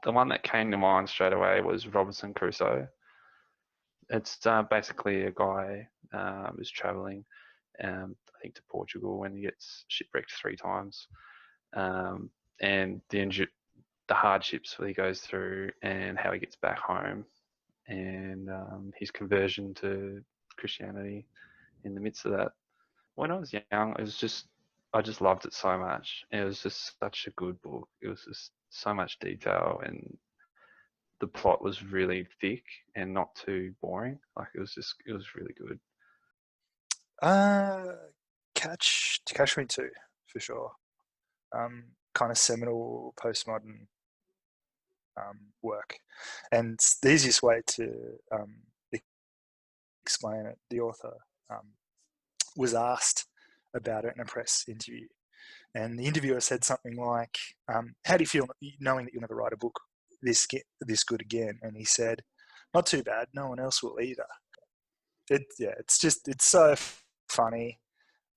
the one that came to mind straight away was Robinson Crusoe. It's basically a guy who's traveling, I think, to Portugal, and he gets shipwrecked 3 times, and the hardships that he goes through and how he gets back home, and his conversion to Christianity in the midst of that. When I was young, I just loved it so much. It was just such a good book. It was just so much detail, and the plot was really thick and not too boring. Like it was really good. Catch Me Too, for sure. Kind of seminal postmodern work. And the easiest way to explain it, the author was asked about it in a press interview. And the interviewer said something like, how do you feel knowing that you'll never write a book this good again? And he said, not too bad, no one else will either. It's so funny,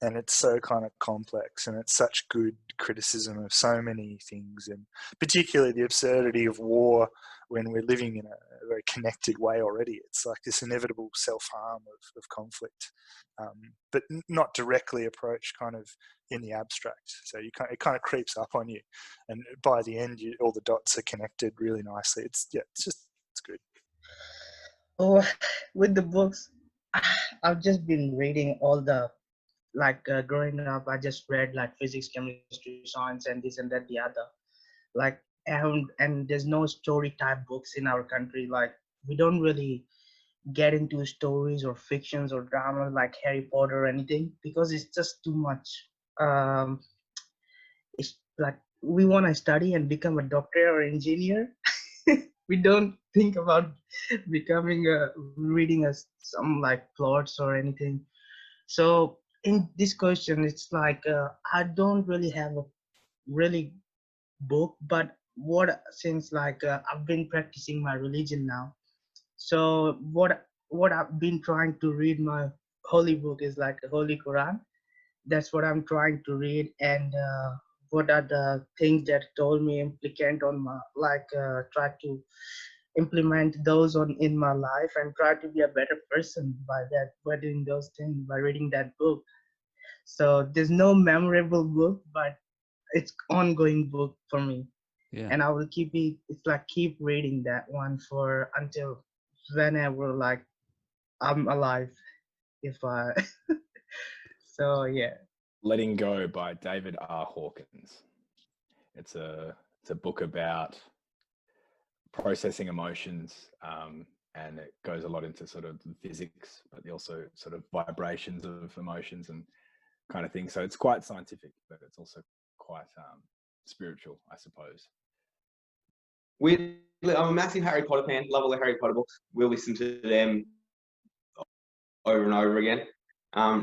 and it's so kind of complex, and it's such good criticism of so many things, and particularly the absurdity of war when we're living in a very connected way already. It's like this inevitable self-harm of conflict, but not directly approached kind of in the abstract. So it kind of creeps up on you, and by the end, all the dots are connected really nicely. It's good. Oh, with the books, I've just been reading all the, growing up, I just read like physics, chemistry, science, and this and that, the other. Like, and there's no story type books in our country. Like, we don't really get into stories or fictions or dramas like Harry Potter or anything, because it's just too much. It's like we want to study and become a doctor or engineer. We don't think about reading some like plots or anything. So in this question, it's like I don't really have a really book, but since I've been practicing my religion now. So what I've been trying to read, my holy book is like the Holy Quran. That's what I'm trying to read, and what are the things that told me implicant on my try to implement those in my life and try to be a better person by doing those things, by reading that book. So there's no memorable book, but it's ongoing book for me. Yeah. And I will keep reading that one for until whenever I'm alive, if I so yeah. Letting Go by David R. Hawkins. It's a book about processing emotions, and it goes a lot into sort of physics, but also sort of vibrations of emotions and kind of thing. So it's quite scientific, but it's also quite spiritual, I suppose. I'm a massive Harry Potter fan. Love all the Harry Potter books. We'll listen to them over and over again.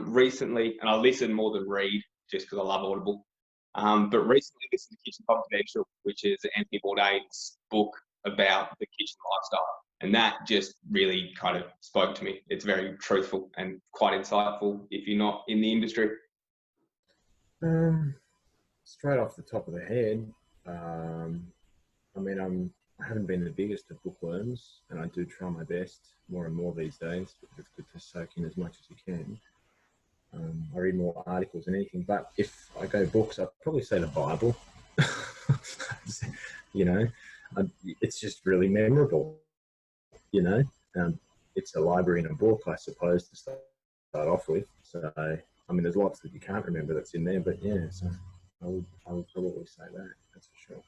Recently, and I listen more than read just because I love Audible. But recently listened to Kitchen Confidential, which is Anthony Bourdain's book about the kitchen lifestyle. And that just really kind of spoke to me. It's very truthful and quite insightful if you're not in the industry. Straight off the top of the head, I haven't been the biggest of bookworms, and I do try my best more and more these days. It's good to soak in as much as you can. I read more articles than anything, but if I go books, I'd probably say the Bible. It's just really memorable. It's a library in a book, I suppose, to start off with. So, there's lots that you can't remember that's in there, but yeah, so I would probably say that, that's for sure.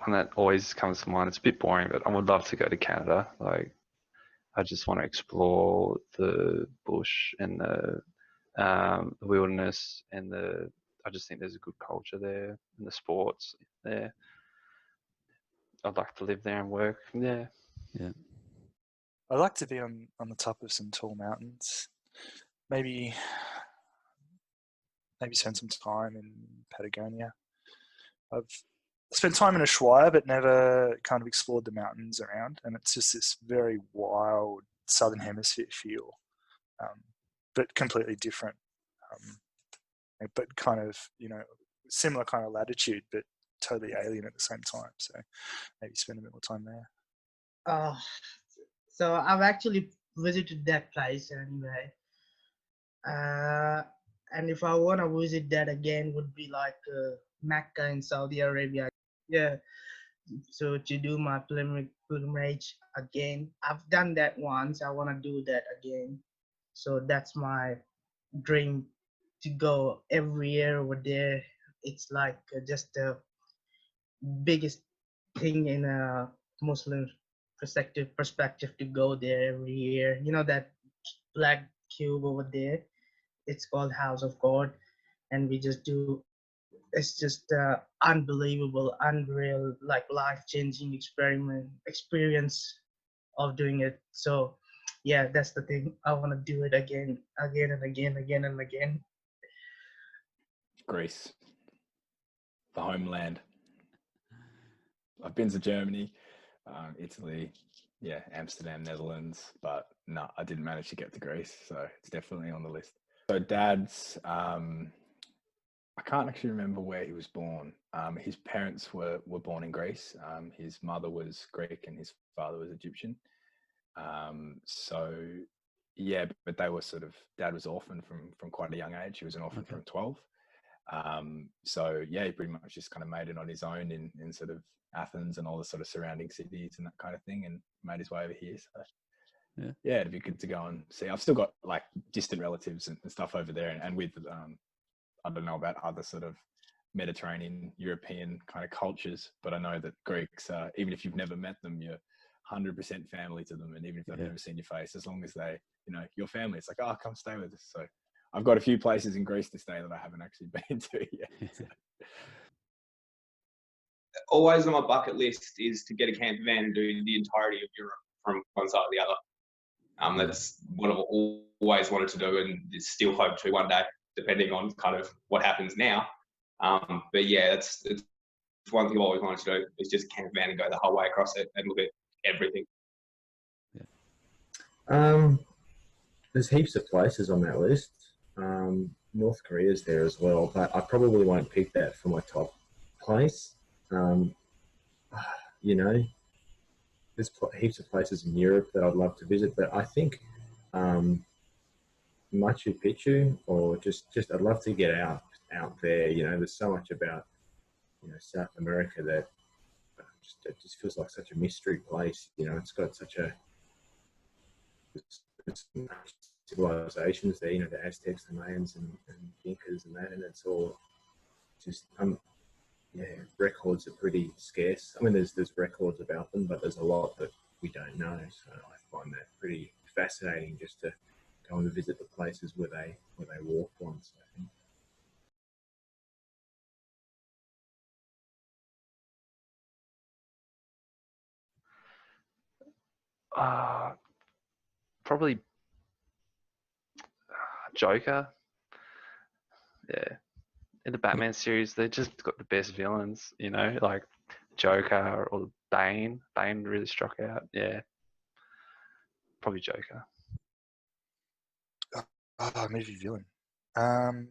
One that always comes to mind, it's a bit boring, but I would love to go to Canada. Like, I just want to explore the bush and the wilderness, and I just think there's a good culture there, and the sports there. I'd like to live there and work. Yeah. I'd like to be on the top of some tall mountains. Maybe spend some time in Patagonia. I've spent time in Ushuaia, but never kind of explored the mountains around, and it's just this very wild southern hemisphere feel, but completely different. but kind of, similar kind of latitude, but totally alien at the same time. So maybe spend a bit more time there. So I've actually visited that place anyway. And if I want to visit that again, would be like Mecca in Saudi Arabia. Yeah. So to do my pilgrimage again, I've done that once. I want to do that again. So that's my dream, to go every year over there. It's like just the biggest thing in a Muslim perspective to go there every year. You know that black cube over there? It's called House of God, and we just do. It's just unbelievable, unreal, like life-changing experience of doing it. So, yeah, that's the thing. I want to do it again and again. Greece, the homeland. I've been to Germany, Italy, Amsterdam, Netherlands, but no, I didn't manage to get to Greece, so it's definitely on the list. So Dad's, I can't actually remember where he was born. His parents were born in Greece. His mother was Greek and his father was Egyptian. So yeah, but they were sort of, Dad was orphaned from quite a young age. He was an orphan from 12. So yeah, he pretty much just kind of made it on his own in sort of Athens and all the sort of surrounding cities and that kind of thing, and made his way over here. So yeah, it'd be good to go and see. I've still got like distant relatives and stuff over there, and with I don't know about other sort of Mediterranean, European kind of cultures, but I know that Greeks, even if you've never met them, you're 100% family to them, and even if they've never seen your face, as long as they, your family, it's like, oh, come stay with us. So I've got a few places in Greece to stay that I haven't actually been to yet. So. Always on my bucket list is to get a camper van and do the entirety of Europe from one side to the other. That's what I've always wanted to do, and still hope to one day, depending on kind of what happens now. But yeah, it's one thing I've always wanted to do, is just camper van and go the whole way across it and look at everything. There's heaps of places on that list. North Korea's there as well, but I probably won't pick that for my top place. There's heaps of places in Europe that I'd love to visit, but I think Machu Picchu, or just I'd love to get out there. There's so much about South America that it just feels like such a mystery place. It's got such a civilizations there. The Aztecs, the Mayans, and Incas, and that, and it's all just records are pretty scarce. I mean, there's records about them, but there's a lot that we don't know. So I find that pretty fascinating, just to go and visit the places where they walked once, I think. Probably Joker. Yeah. In the Batman series, they just got the best villains, like Joker or Bane. Bane really struck out. Yeah. Probably Joker. Movie villain.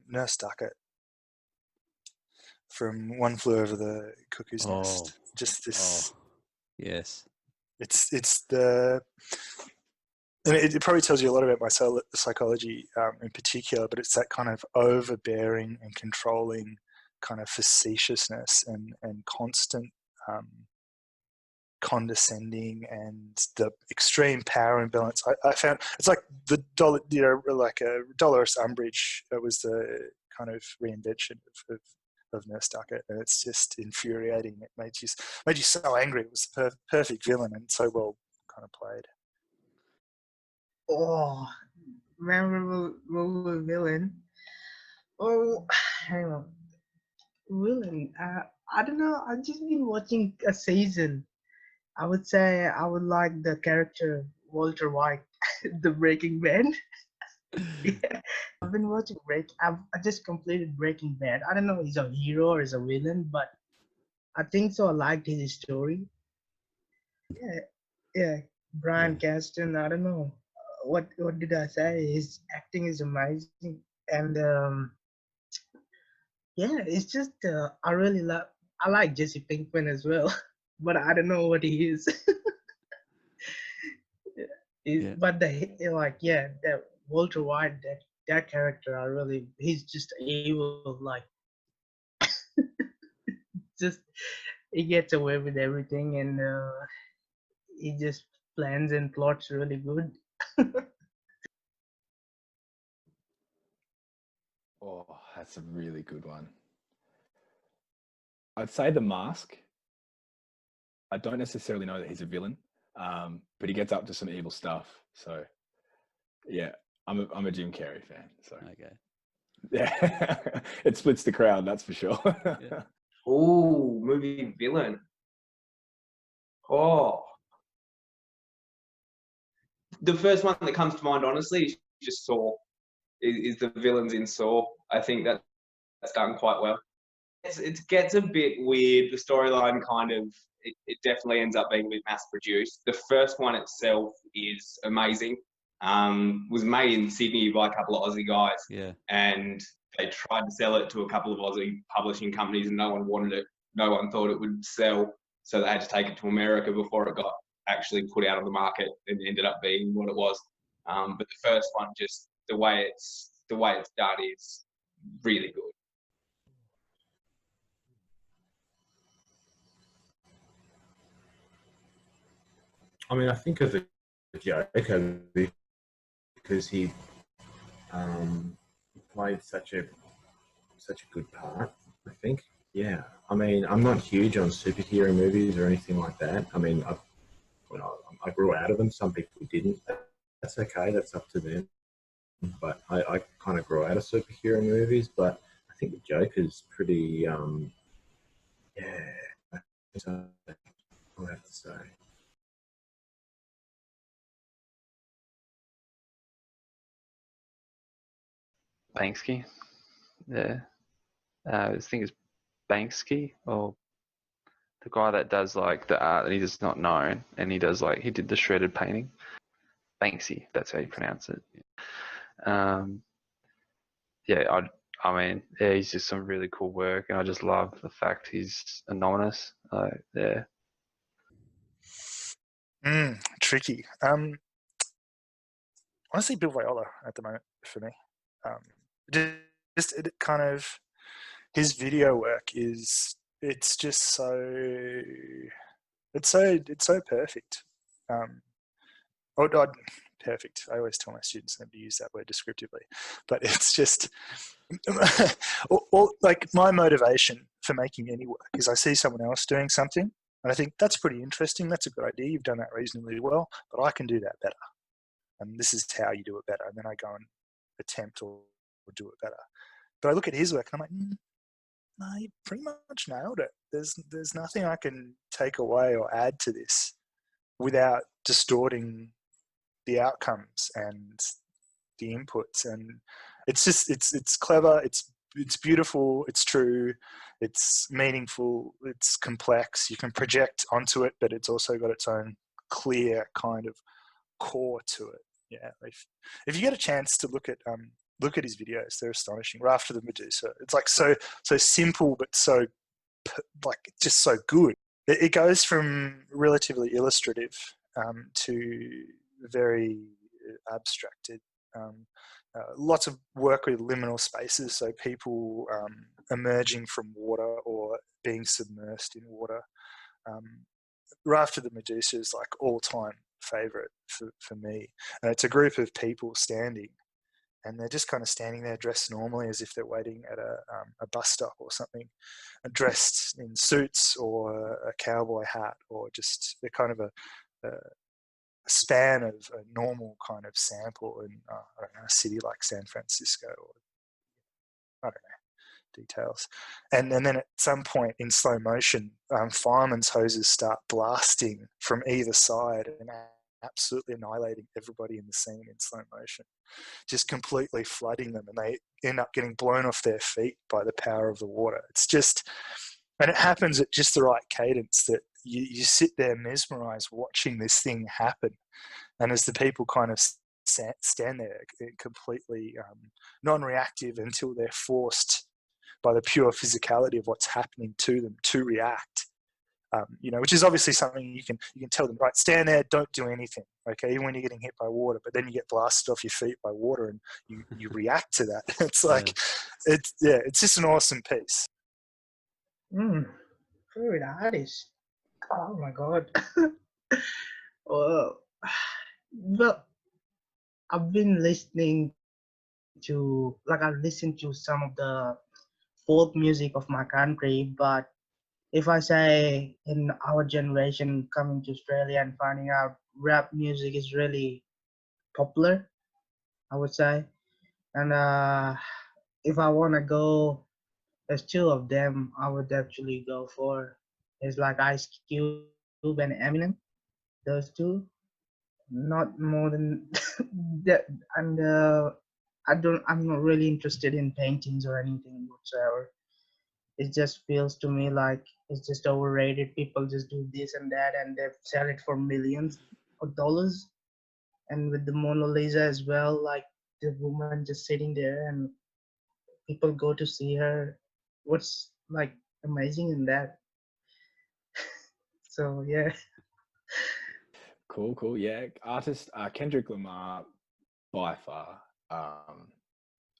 Nurse Duckett from One Flew Over the Cuckoo's Nest. Just this. Yes. It's the. And it probably tells you a lot about my psychology in particular, but it's that kind of overbearing and controlling kind of facetiousness and constant condescending, and the extreme power imbalance. I found it's like the like a Dolores Umbridge. It was the kind of reinvention of Nurse Duckett, and it's just infuriating. It made you so angry. It was the perfect villain, and so well kind of played. Oh, memorable villain. Oh, hang on. Villain. I don't know. I've just been watching a season. I would say I would like the character Walter White, the Breaking Bad. Yeah, I've been watching I just completed Breaking Bad. I don't know if he's a hero or he's a villain, but I think so. I liked his story. Yeah. Brian Caston. I don't know what did I say. His acting is amazing, and yeah, it's just I really love. I like Jesse Pinkman as well, but I don't know what he is. Yeah. But like yeah, that Walter White, that character, I really he's just evil. Like just he gets away with everything, and he just plans and plots really good. Oh, that's a really good one. I'd say The Mask. I don't necessarily know that he's a villain, but he gets up to some evil stuff. So, yeah, I'm a Jim Carrey fan. So, Okay. yeah, it splits the crowd, that's for sure. Yeah. Oh, movie villain. Oh, the first one that comes to mind, honestly, is just Saw. Is the villains in Saw? I think that's done quite well. It gets a bit weird. The storyline kind of it definitely ends up being a bit mass produced. The first one itself is amazing. Was made in Sydney by a couple of Aussie guys, Yeah. and they tried to sell it to a couple of Aussie publishing companies, and no one wanted it. No one thought it would sell, so they had to take it to America before it got actually put out on the market, and ended up being what it was. But the first one, just the way it's done is really good. I mean, I think of the Joker because he played such a good part. I think, yeah. I mean, I'm not huge on superhero movies or anything like that. I mean, I grew out of them. Some people didn't. That's okay. That's up to them. But I kind of grew out of superhero movies. But I think the Joker's pretty, yeah. I'll have to say. Banksy. Yeah. This thing is Banksy, or the guy that does like the art and he's not known, and he does like he did the shredded painting. Banksy, that's how you pronounce it. Yeah, I mean, yeah, he's just some really cool work, and I just love the fact he's anonymous. Yeah. Tricky. Honestly, Bill Viola at the moment for me. Just it kind of his video work is it's just so perfect. Perfect. I always tell my students never to use that word descriptively, but it's just like my motivation for making any work is I see someone else doing something and I think that's pretty interesting. That's a good idea. You've done that reasonably well, but I can do that better. And this is how you do it better. And then I go and attempt or do it better. But I look at his work and I'm like, no, you pretty much nailed it. There's nothing I can take away or add to this without distorting the outcomes and the inputs. And it's just it's clever, it's beautiful, it's true, it's meaningful, it's complex. You can project onto it, but it's also got its own clear kind of core to it. Yeah, if you get a chance to look at his videos, they're astonishing. After the Medusa, it's like so simple, but so like just so good. It goes from relatively illustrative to very abstracted. Lots of work with liminal spaces, so people emerging from water or being submersed in water. After the Medusa is like all-time favorite for me, and it's a group of people standing, and they're just kind of standing there dressed normally as if they're waiting at a bus stop or something, and dressed in suits or a cowboy hat, or just they're kind of a span of a normal kind of sample in I don't know, a city like San Francisco, or I don't know details. And then at some point in slow motion, fireman's hoses start blasting from either side and absolutely annihilating everybody in the scene in slow motion, just completely flooding them, and they end up getting blown off their feet by the power of the water. It's just, and it happens at just the right cadence that you sit there mesmerized watching this thing happen. And as the people kind of stand there completely non-reactive until they're forced by the pure physicality of what's happening to them to react. Which is obviously something you can tell them, right, stand there, don't do anything, okay, even when you're getting hit by water, but then you get blasted off your feet by water and you react to that. It's like, it's just an awesome piece. Favorite artist. Oh my God. Well, I've been listening to, like, I've listened to some of the folk music of my country, but if I say in our generation coming to Australia and finding out rap music is really popular, I would say. And if I want to go, there's two of them I would actually go for. It's like Ice Cube and Eminem. Those two, not more than that. And I'm not really interested in paintings or anything whatsoever. It just feels to me like it's just overrated. People just do this and that and they sell it for millions of dollars. And with the Mona Lisa as well, like the woman just sitting there and people go to see her. What's like amazing in that? So yeah. Cool. Yeah, artist Kendrick Lamar, by far,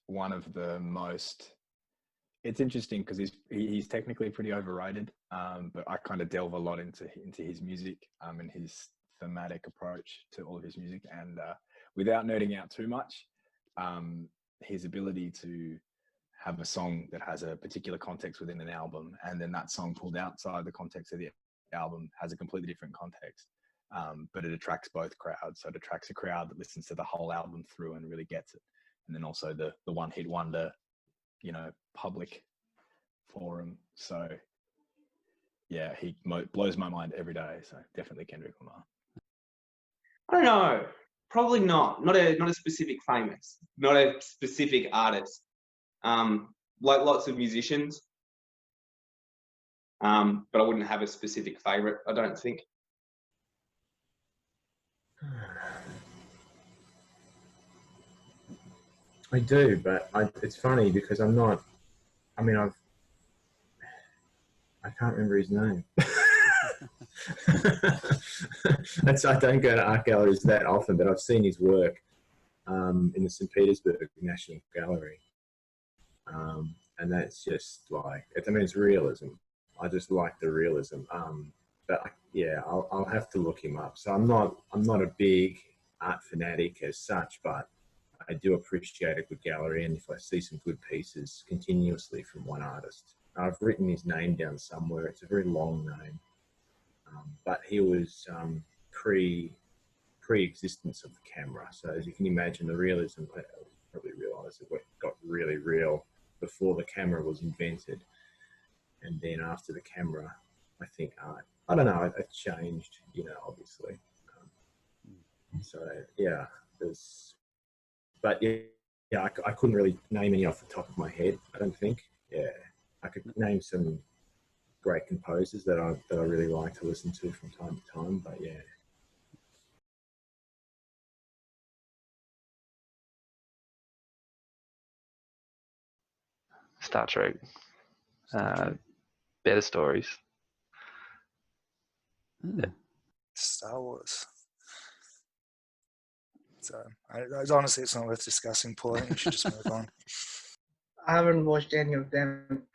one of the most. It's interesting because he's technically pretty overrated, but I kind of delve a lot into his music and his thematic approach to all of his music, and without nerding out too much, his ability to have a song that has a particular context within an album, and then that song pulled outside the context of the album has a completely different context, but it attracts both crowds. So it attracts a crowd that listens to the whole album through and really gets it, and then also the one-hit wonder, public forum. So yeah, he blows my mind every day. So definitely Kendrick Lamar. I don't know. Probably not. Not a specific famous. Not a specific artist. Like lots of musicians. But I wouldn't have a specific favorite, I don't think. I do, but it's funny because I'm not. I mean, I can't remember his name. I don't go to art galleries that often, but I've seen his work in the St. Petersburg National Gallery, and that's just like it's realism. I just like the realism. But I'll have to look him up. So I'm not a big art fanatic as such, but I do appreciate a good gallery, and if I see some good pieces continuously from one artist, I've written his name down somewhere. It's a very long name, but he was pre-existence of the camera. So as you can imagine, the realism, I probably realise it got really real before the camera was invented, and then after the camera, I think art. I don't know. It changed, obviously. So yeah, but yeah, I couldn't really name any off the top of my head. I don't think. Yeah, I could name some great composers that I really like to listen to from time to time. But yeah. Star Trek. Better stories. Star Wars. So honestly, it's not worth discussing, Paul. I think we should just move on. I haven't watched any of them.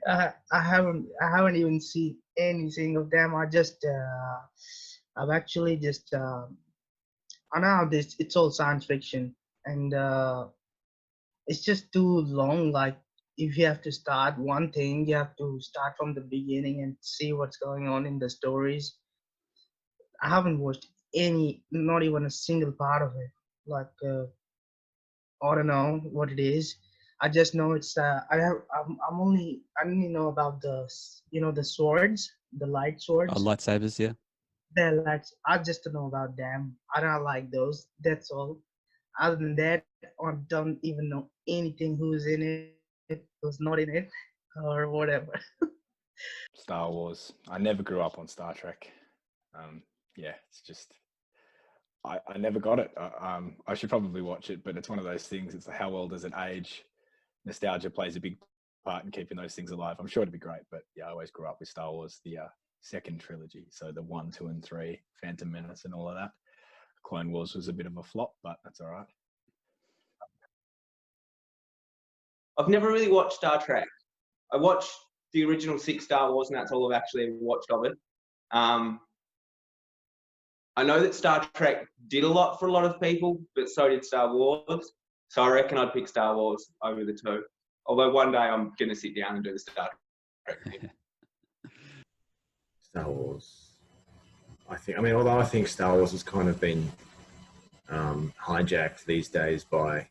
I haven't even seen anything of them. I've actually just I know it's all science fiction, and it's just too long. Like if you have to start one thing, you have to start from the beginning and see what's going on in the stories. I haven't watched any, not even a single part of it. Like I don't know what it is. I just know it's I only know about the swords, the light swords. Oh, lightsabers, yeah. They're lights. I just know about them. I don't like those. That's all. Other than that, I don't even know anything who's in it, who's not in it, or whatever. Star Wars. I never grew up on Star Trek. Yeah, it's just I never got it. I should probably watch it, but it's one of those things. It's how well does it age? Nostalgia plays a big part in keeping those things alive. I'm sure it'd be great, but yeah, I always grew up with Star Wars, the second trilogy. So the 1, 2, and 3, Phantom Menace, and all of that. Clone Wars was a bit of a flop, but that's all right. I've never really watched Star Trek. I watched the original 6 Star Wars, and that's all I've actually ever watched of it. I know that Star Trek did a lot for a lot of people, but so did Star Wars. So I reckon I'd pick Star Wars over the 2. Although one day I'm going to sit down and do the Star Trek thing. Star Wars. Although I think Star Wars has kind of been hijacked these days by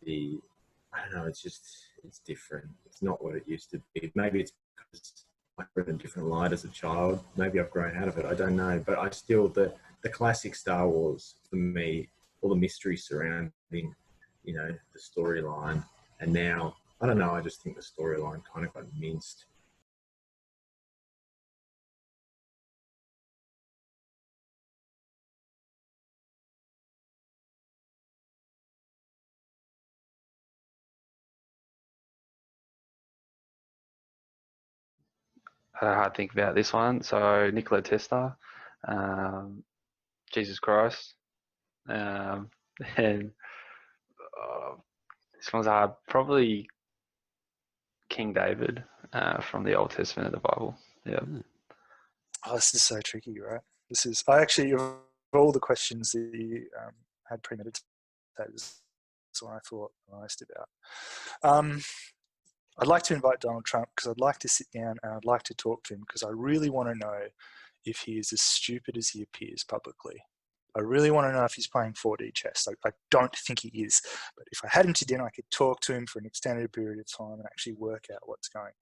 I don't know, it's different. It's not what it used to be. Maybe it's because I read a different light as a child. Maybe I've grown out of it. I don't know. But I still, the classic Star Wars, for me, all the mystery surrounding, the storyline. And now, I don't know, I just think the storyline kind of got minced. I had a hard think about this one. So Nikola Tesla, Jesus Christ, and this one's hard. Probably King David from the Old Testament of the Bible. Yeah. Oh, this is so tricky, right? I actually, of all the questions that you had premeditated, this is one I thought most about. I'd like to invite Donald Trump because I'd like to sit down and I'd like to talk to him because I really want to know if he is as stupid as he appears publicly. I really want to know if he's playing 4D chess. I don't think he is. But if I had him to dinner, I could talk to him for an extended period of time and actually work out what's going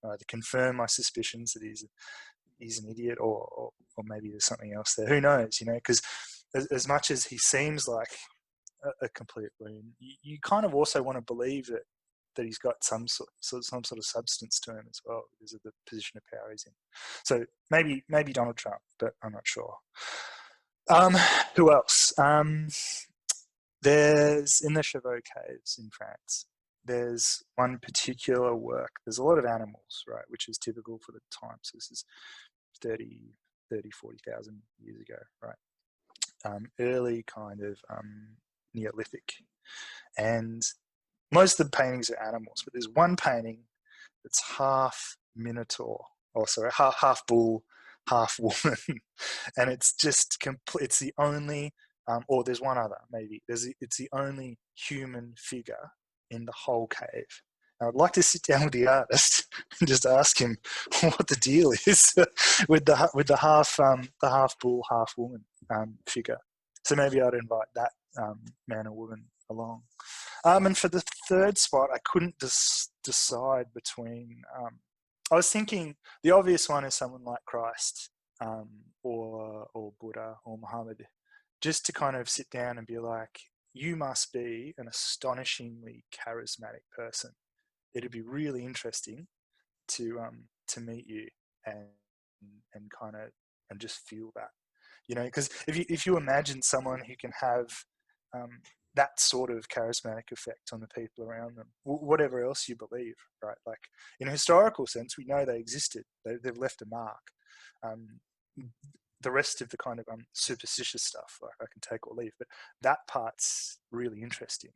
on. To confirm my suspicions that he's an idiot or maybe there's something else there. Who knows, because as much as he seems like a complete loon, you kind of also want to believe that he's got some sort of substance to him as well because of the position of power he's in. So maybe Donald Trump, but I'm not sure. Who else? There's in the Chauveau Caves in France. There's one particular work. There's a lot of animals, right, which is typical for the time. So this is 40,000 years ago, right? Early kind of Neolithic. And most of the paintings are animals, but there's one painting that's half minotaur, half bull, half woman, and it's just complete. It's the only, or there's one other maybe. It's the only human figure in the whole cave. Now, I'd like to sit down with the artist and just ask him what the deal is with the half bull, half woman figure. So maybe I'd invite that man or woman along. And for the third spot, I couldn't decide between. I was thinking the obvious one is someone like Christ or Buddha or Muhammad, just to kind of sit down and be like, you must be an astonishingly charismatic person. It'd be really interesting to meet you and kind of and just feel that, because if you imagine someone who can have that sort of charismatic effect on the people around them, whatever else you believe, right? Like in a historical sense, we know they existed. They've left a mark. The rest of the kind of superstitious stuff, like I can take or leave, but that part's really interesting.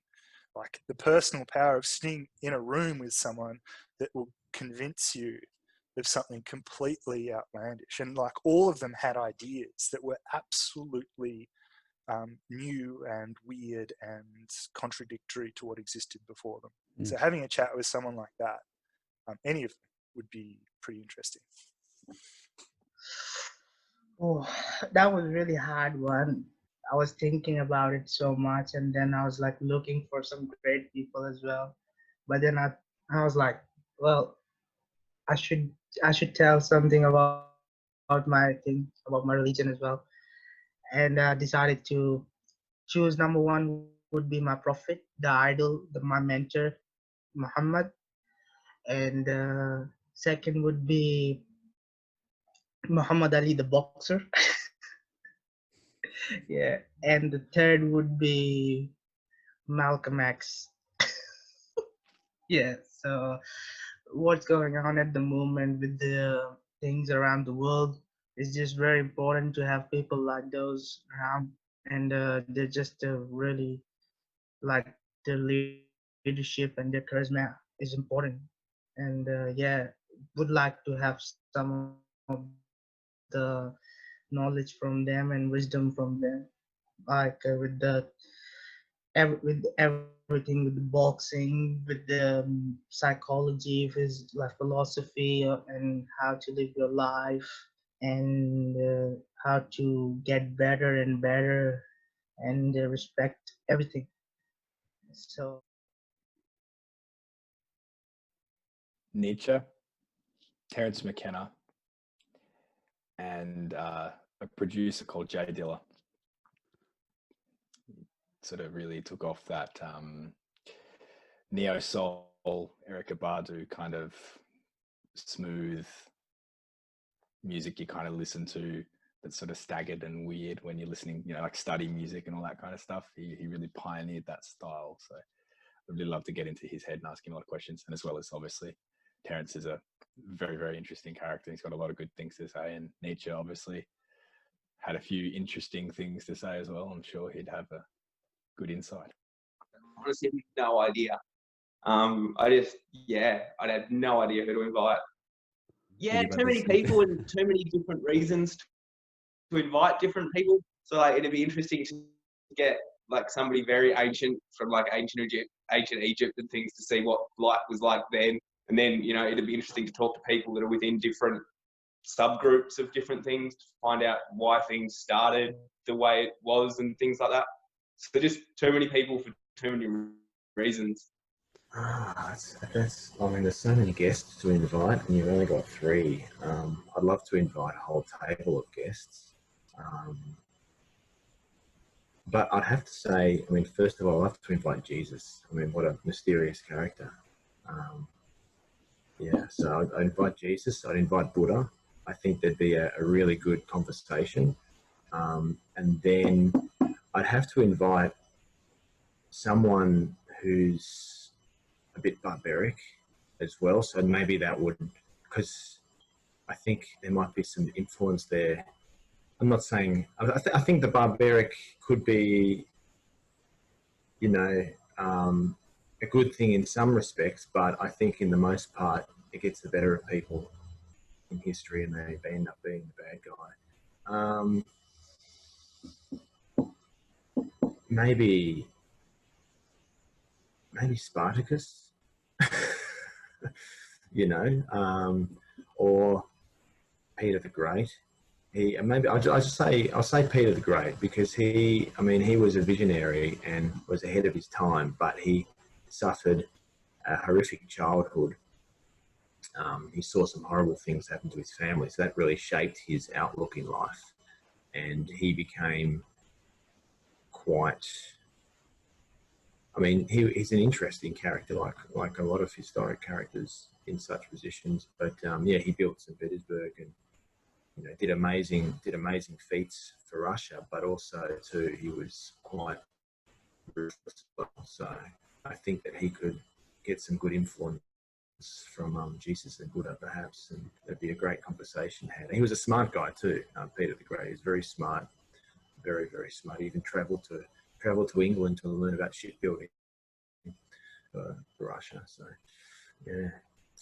Like the personal power of sitting in a room with someone that will convince you of something completely outlandish. And like all of them had ideas that were absolutely new and weird and contradictory to what existed before them. So having a chat with someone like that, any of them, would be pretty interesting. Oh, that was really hard one. I was thinking about it so much, and then I was like looking for some great people as well. But then I was like, well, I should tell something about my thing, about my religion as well, and decided to choose number one would be my prophet, the idol, my mentor, Muhammad, and second would be Muhammad Ali, the boxer. Yeah, and the third would be Malcolm X. Yeah, so what's going on at the moment with the things around the world, it's just very important to have people like those around, and they're just really like their leadership and their charisma is important, and yeah, would like to have some of the knowledge from them and wisdom from them, like with everything, with the boxing, with the psychology, of his like philosophy, and how to live your life, and how to get better and better, and respect everything. So Nietzsche, Terence McKenna, and a producer called Jay Dilla. Sort of really took off that neo soul, Erykah Badu kind of smooth music you kind of listen to, that's sort of staggered and weird when you're listening, you know, like study music and all that kind of stuff. He really pioneered that style. So I'd really love to get into his head and ask him a lot of questions. And as well as obviously Terence is a very, very interesting character. He's got a lot of good things to say, and Nietzsche obviously had a few interesting things to say as well. I'm sure he'd have a good insight. Honestly, no idea. I'd have no idea who to invite. Yeah, too many people and too many different reasons to invite different people. So like, it'd be interesting to get like somebody very ancient from like ancient Egypt and things to see what life was like then. And then, you know, it'd be interesting to talk to people that are within different subgroups of different things to find out why things started the way it was and things like that. So just too many people for too many reasons. That's. I mean, there's so many guests to invite, and you've only got 3. I'd love to invite a whole table of guests, but I'd have to say, I mean, first of all, I'd have to invite Jesus. I mean, what a mysterious character. Yeah, so I'd invite Jesus. I'd invite Buddha. I think there'd be a really good conversation, and then I'd have to invite someone who's a bit barbaric as well. So maybe that would, because I think there might be some influence there. I'm not saying, I think the barbaric could be, you know, a good thing in some respects, but I think in the most part, it gets the better of people in history and they end up being the bad guy. Maybe Spartacus, you know, or Peter the Great. I'll say Peter the Great, because he was a visionary and was ahead of his time, but he suffered a horrific childhood. He saw some horrible things happen to his family, so that really shaped his outlook in life, and he became quite. I mean, he's an interesting character, like a lot of historic characters in such positions. But yeah, he built St. Petersburg and, you know, did amazing feats for Russia. But also too, he was quite ruthless. So I think that he could get some good influence from Jesus and Buddha, perhaps, and there'd be a great conversation had. And he was a smart guy too. Peter the Great. He was very smart, very, very smart. He even travelled to England to learn about shipbuilding for Russia. So, yeah,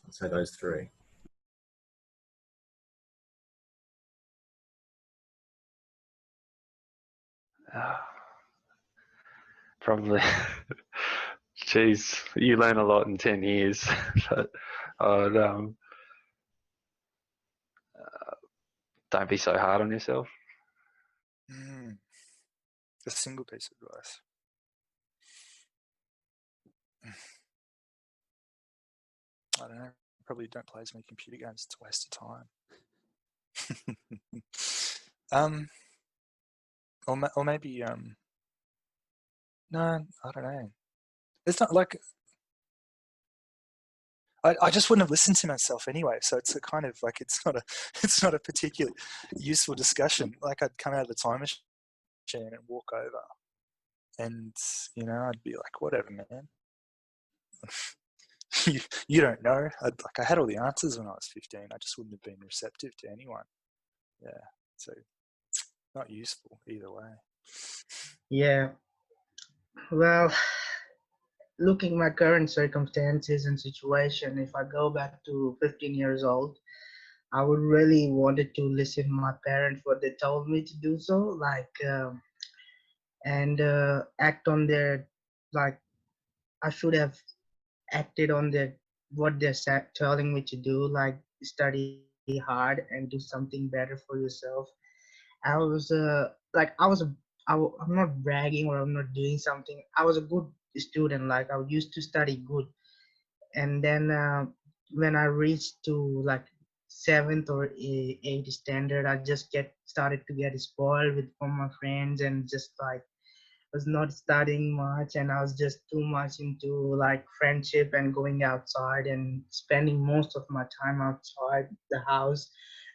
I'd say those 3. Probably. Jeez, you learn a lot in 10 years. But don't be so hard on yourself. A single piece of advice. I don't know. Probably don't play as many computer games. It's a waste of time. Or maybe no, I don't know. It's not like I just wouldn't have listened to myself anyway. So it's a kind of like it's not a particularly useful discussion. Like I'd come out of the time machine machine and walk over. And, you know, I'd be like, whatever, man. you don't know. I had all the answers when I was 15. I just wouldn't have been receptive to anyone. Yeah. So not useful either way. Yeah. Well, looking my current circumstances and situation, if I go back to 15 years old, I would really wanted to listen to my parents what they told me to do so, like and act on their, like I should have acted on their what they're telling me to do, like study hard and do something better for yourself. I was like I'm not bragging or I'm not doing something. I was a good student, like I used to study good, and then when I reached to like seventh or eighth standard, I just get started to get spoiled with from my friends, and just like was not studying much, and I was just too much into like friendship and going outside and spending most of my time outside the house.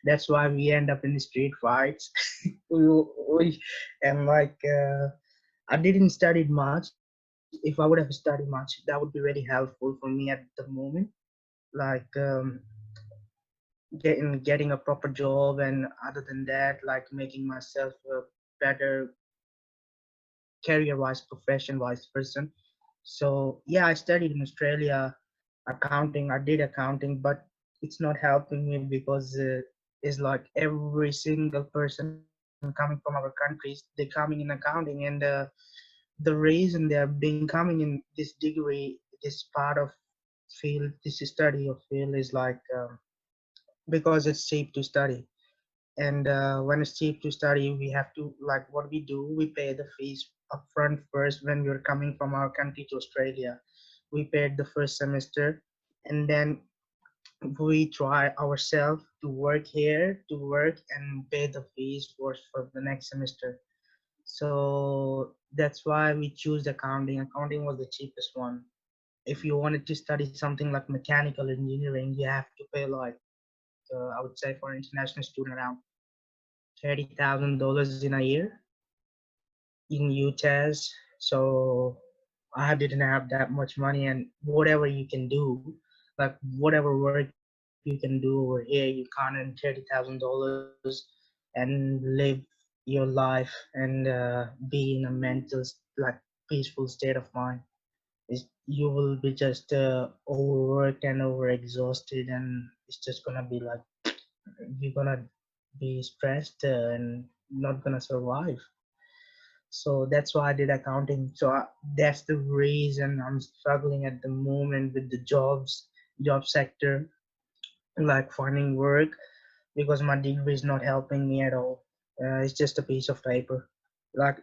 That's why we end up in the street fights. And like I didn't study much. If I would have studied much, that would be really helpful for me at the moment. Like getting a proper job, and other than that, like making myself a better career-wise, profession-wise person. So yeah, I studied in Australia accounting. I did accounting, but it's not helping me because it's like every single person coming from our countries, they coming in accounting, and the reason they are being coming in this degree, this part of field, this study of field is like because it's cheap to study. And when it's cheap to study, we have to, like what we do, we pay the fees upfront first. When we're coming from our country to Australia, we paid the first semester, and then we try ourselves to work here, to work and pay the fees for the next semester. So that's why we choose accounting. Accounting was the cheapest one. If you wanted to study something like mechanical engineering, you have to pay like I would say for an international student around $30,000 in a year in UTAS. So I didn't have that much money, and whatever you can do, like whatever work you can do over here, you can't earn $30,000 and live your life and be in a mental like peaceful state of mind. You will be just overworked and overexhausted, and it's just gonna be like you're gonna be stressed and not gonna survive. So that's why I did accounting. So that's the reason I'm struggling at the moment with the job sector, like finding work, because my degree is not helping me at all. It's just a piece of paper. Like,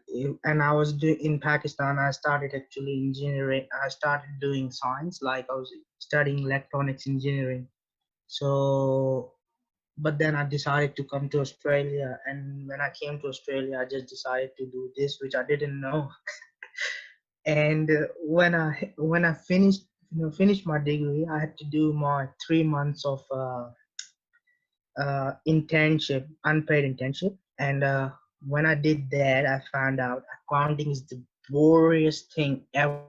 and I was in Pakistan. I started actually engineering. I started doing science. Like I was studying electronics engineering. So but then I decided to come to Australia, and when I came to Australia, I just decided to do this, which I didn't know. And when I finished, finished my degree, I had to do my 3 months of internship, unpaid internship. And when I did that, I found out accounting is the boringest thing ever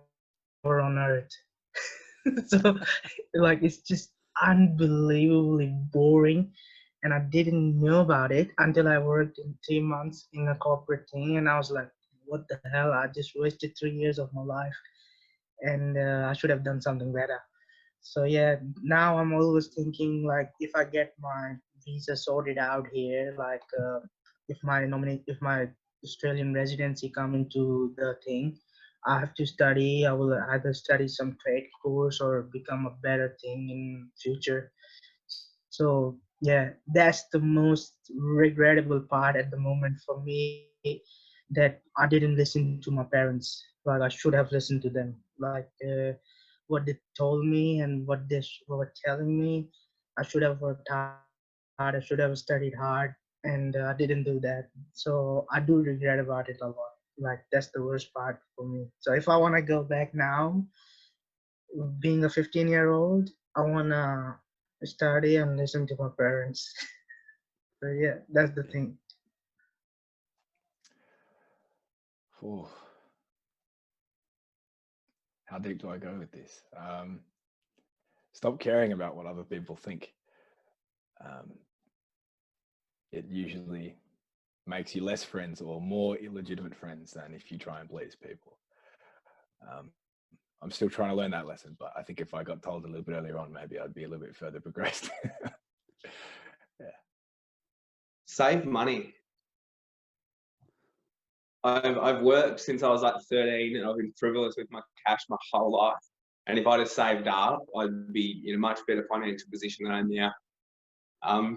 on earth. So like it's just unbelievably boring, and I didn't know about it until I worked in 3 months in a corporate thing, and I was like, what the hell, I just wasted 3 years of my life, and I should have done something better. So yeah, now I'm always thinking like if I get my visa sorted out here, like if my Australian residency come into the thing, I have to study. I will either study some trade course or become a better thing in future. So yeah, that's the most regrettable part at the moment for me, that I didn't listen to my parents. Like I should have listened to them. Like what they told me and what they were telling me, I should have worked hard. I should have studied hard, and I didn't do that. So I do regret about it a lot. Like that's the worst part for me. So if I want to go back now, being a 15-year-old, I want to study and listen to my parents. So yeah, that's the thing. Ooh. How deep do I go with this? Stop caring about what other people think. It usually makes you less friends or more illegitimate friends than if you try and please people. I'm still trying to learn that lesson, but I think if I got told a little bit earlier on, maybe I'd be a little bit further progressed. Yeah. Save money. I've worked since I was like 13, and I've been frivolous with my cash my whole life. And if I'd have saved up, I'd be in a much better financial position than I am now.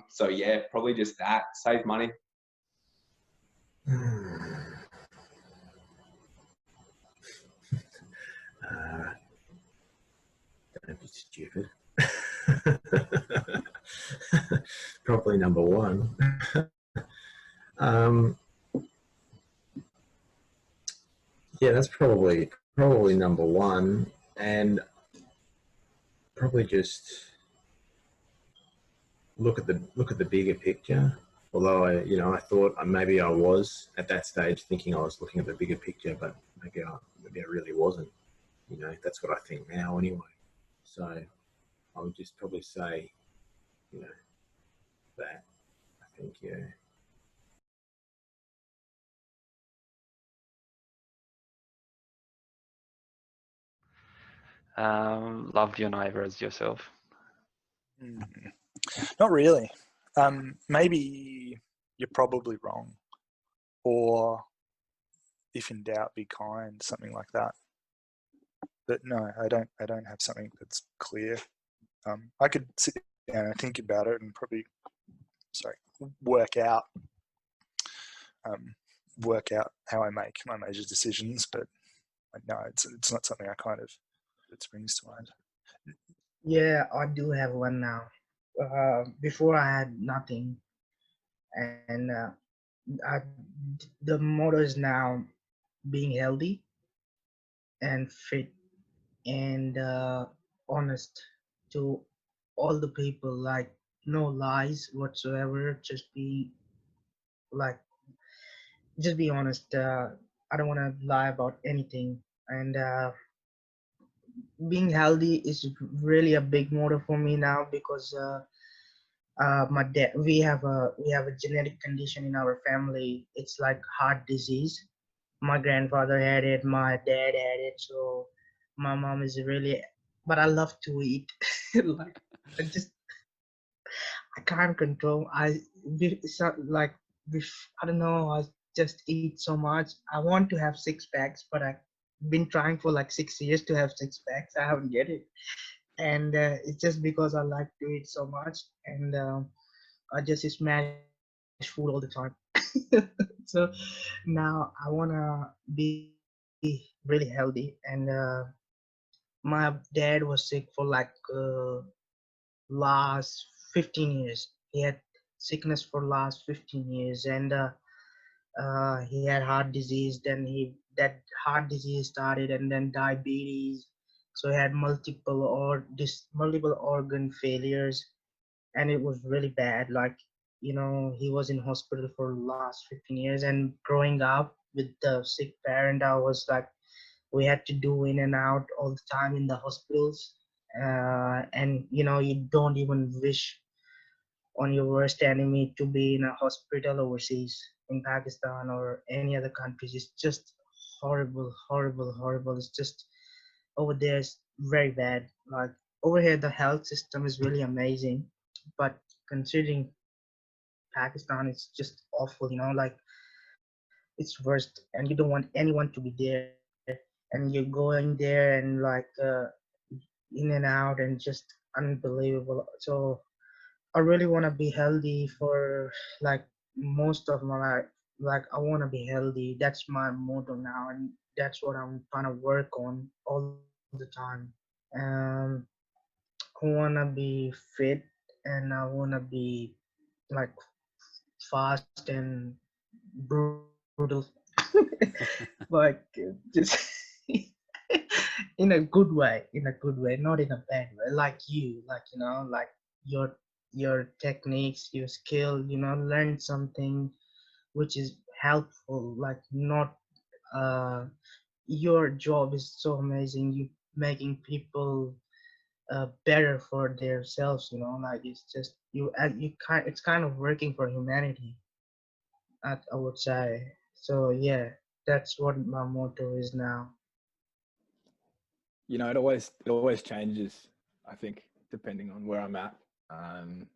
So yeah, probably just that. Save money. Don't be stupid. Probably number one. Yeah, that's probably number one, and probably just look at the bigger picture. Although I thought maybe I was at that stage thinking I was looking at the bigger picture, but maybe I really wasn't. That's what I think now anyway. So I would just probably say, that I think, yeah. Love your neighbour as yourself. Not really. Maybe you're probably wrong, or if in doubt, be kind, something like that. But no, I don't have something that's clear. I could sit down and think about it and probably, work out how I make my major decisions. But no, it's not something that springs to mind. Yeah, I do have one now. Before I had nothing, and the motto is now being healthy and fit and honest to all the people. Like no lies whatsoever. Like just be honest. I don't want to lie about anything, and being healthy is really a big motto for me now because my dad we have a genetic condition in our family. It's like heart disease. My grandfather had it, my dad had it, so my mom is really, but I love to eat. Like I can't control. It's not like I don't know. I just eat so much. I want to have six packs, but I've been trying for like 6 years to have six packs. I haven't get it, and it's just because I like to eat so much, and I just smash food all the time. So now I wanna be really healthy, and my dad was sick for like last 15 years. He had sickness for last 15 years, and he had heart disease. Then that heart disease started, and then diabetes. So he had multiple organ failures, and it was really bad. Like he was in hospital for last 15 years, and growing up with the sick parent, I was like, we had to do in and out all the time in the hospitals, and you don't even wish on your worst enemy to be in a hospital overseas in Pakistan or any other countries. It's just horrible, horrible, horrible. It's just over there is very bad. Like over here, the health system is really amazing, but considering Pakistan, it's just awful. It's worst, and you don't want anyone to be there, and you're going there and like in and out and just unbelievable. So I really want to be healthy for like most of my life. Like I want to be healthy. That's my motto now, and that's what I'm trying to work on all the time. Um, I want to be fit, and I want to be like fast and brutal, like just in a good way, not in a bad way. Like you, like like your techniques, your skill, learn something which is helpful. Like not your job is so amazing. You making people better for themselves. You know, like it's just you kind. It's kind of working for humanity. I would say. So yeah, that's what my motto is now. You know, it always changes. I think depending on where I'm at. Um,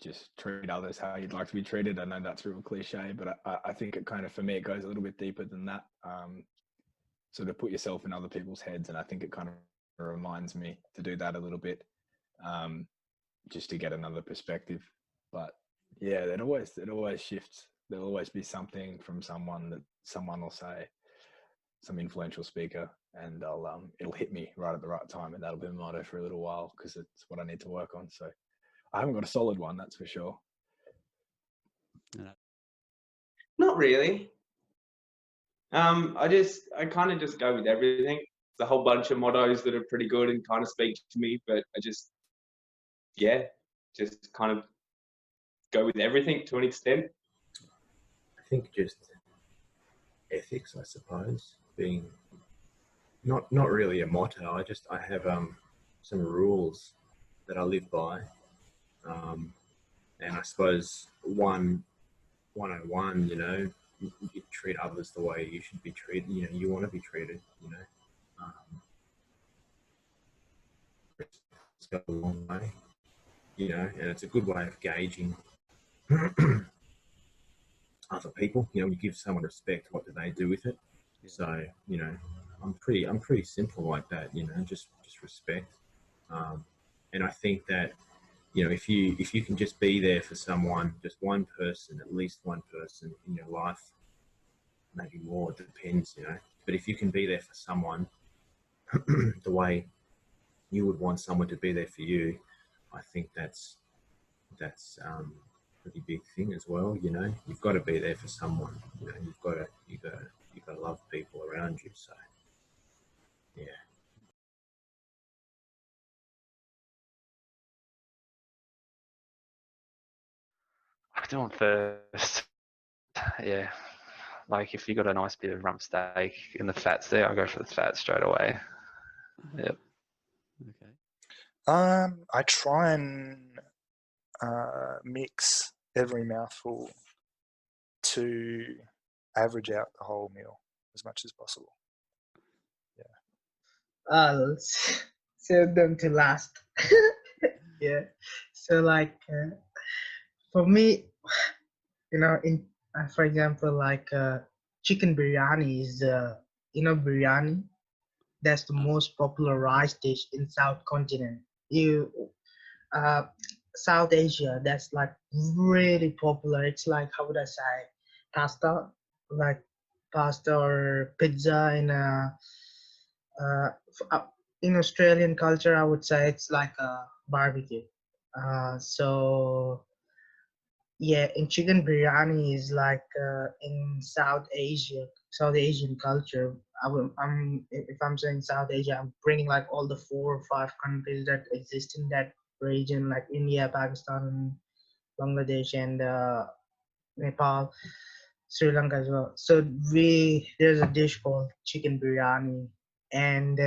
just treat others how you'd like to be treated. I know that's a real cliche, but I think it kind of, for me, it goes a little bit deeper than that. Sort of put yourself in other people's heads, and I think it kind of reminds me to do that a little bit, just to get another perspective. But yeah, it always shifts. There'll always be something from someone that someone will say, some influential speaker, and it'll hit me right at the right time, and that'll be my motto for a little while, because it's what I need to work on. So I haven't got a solid one, that's for sure. Not really. I kind of just go with everything. There's a whole bunch of mottos that are pretty good and kind of speak to me, but I just kind of go with everything to an extent. I think just ethics, I suppose, being not really a motto. I have some rules that I live by, and I suppose 101, you know, you treat others the way you should be treated. You know, you want to be treated. You know, it's got a long way. You know, and it's a good way of gauging other people. You know, you give someone respect, what do they do with it? So, you know, I'm pretty simple like that. You know, just respect. And I think that, you know, if you can just be there for someone, just one person, at least one person in your life, maybe more, it depends, you know. But if you can be there for someone the way you would want someone to be there for you, I think that's a pretty big thing as well. You know, you've got to be there for someone. You know, you've got to love people around you. So, yeah. I do it first. Yeah. Like if you got a nice bit of rump steak and the fat's there, I'll go for the fat straight away. Yep. Okay. I try and mix every mouthful to average out the whole meal as much as possible. I'll save them to last. Yeah. So like for me, you know, in for example, like chicken biryani is biryani. That's the most popular rice dish in South continent. Uh, South Asia, that's like really popular. It's like, how would I say, pasta, like pasta or pizza uh, in Australian culture. I would say it's like a barbecue. So yeah, in chicken biryani is like in South Asian culture. If I'm saying South Asia, I'm bringing like all the 4 or 5 countries that exist in that region, like India, Pakistan, Bangladesh, and Nepal, Sri Lanka as well. So there's a dish called chicken biryani, and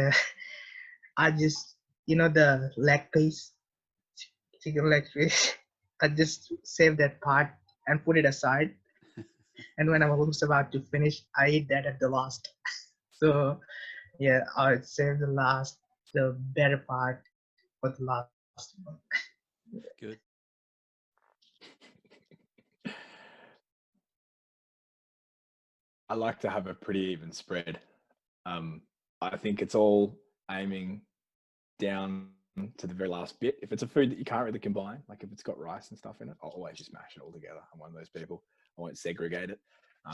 I just the leg piece, chicken leg piece. I just save that part and put it aside. And when I was about to finish, I eat that at the last. So yeah, I save the better part for the last one. Good. I like to have a pretty even spread. I think it's all aiming down to the very last bit. If it's a food that you can't really combine, like if it's got rice and stuff in it, I'll always just mash it all together. I'm one of those people. I won't segregate it.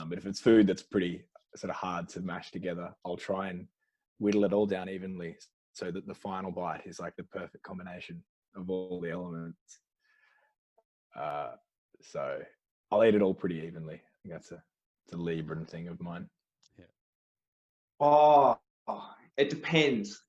But if it's food that's pretty sort of hard to mash together, I'll try and whittle it all down evenly so that the final bite is like the perfect combination of all the elements. So I'll eat it all pretty evenly. I think that's a Libran thing of mine. Yeah. Oh, it depends.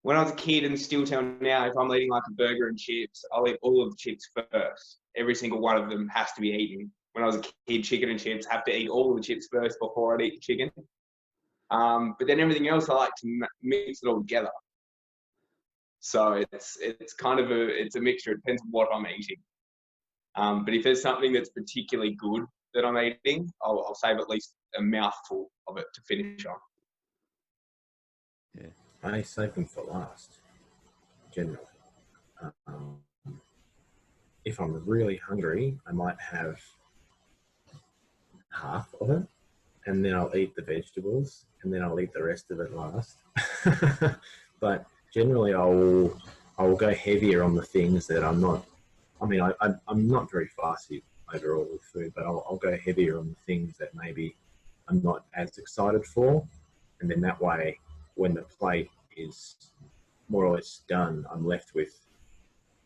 When I was a kid and still till now, if I'm eating like a burger and chips, I'll eat all of the chips first. Every single one of them has to be eaten. when I was a kid, chicken and chips, have to eat all of the chips first before I'd eat the chicken. But then everything else, I like to mix it all together. So it's kind of it's a mixture. It depends on what I'm eating. But if there's something that's particularly good that I'm eating, I'll save at least a mouthful of it to finish on. Yeah. I save them for last, generally. If I'm really hungry, I might have half of it, and then I'll eat the vegetables, and then I'll eat the rest of it last. But generally, I'll go heavier on the things that I'm not. I mean, I'm not very fussy overall with food, but I'll go heavier on the things that maybe I'm not as excited for, and then that way, when the plate is more or less done, I'm left with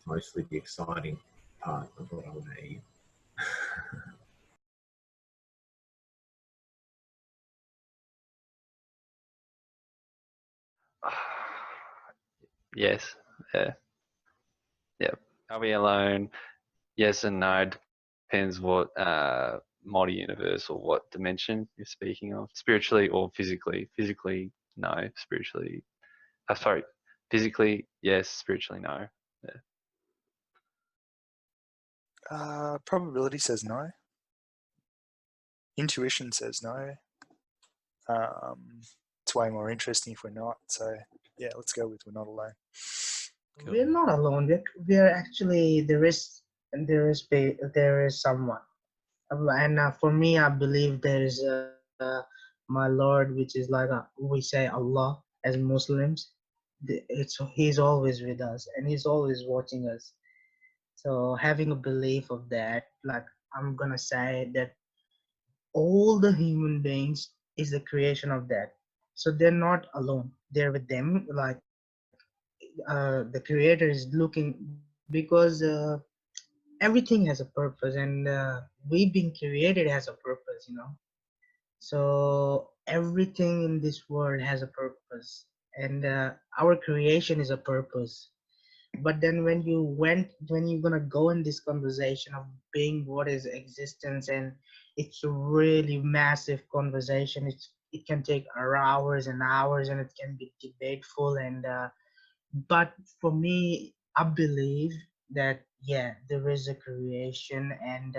mostly the exciting part of what I want to eat. Yes. Yeah. Yep. Are we alone? Yes and no. Depends what multi-universe or what dimension you're speaking of. Spiritually or physically. Physically, no. Spiritually, sorry. Physically, yes. Spiritually, no. Yeah. Probability says no. Intuition says no. It's way more interesting if we're not. So yeah, let's go with we're not alone. Cool. We're not alone. We're actually there is someone, and for me, I believe there is my Lord, which is like we say Allah as Muslims. He's always with us, and he's always watching us. So having a belief of that, like I'm gonna say that all the human beings is the creation of that. So they're not alone. They're with them. Like the creator is looking because everything has a purpose, and we being created has a purpose, you know. So everything in this world has a purpose, and our creation is a purpose. But then when you're gonna go in this conversation of being what is existence, and it's a really massive conversation. It can take hours and hours, and it can be debateful, and but for me, I believe that yeah, there is a creation, and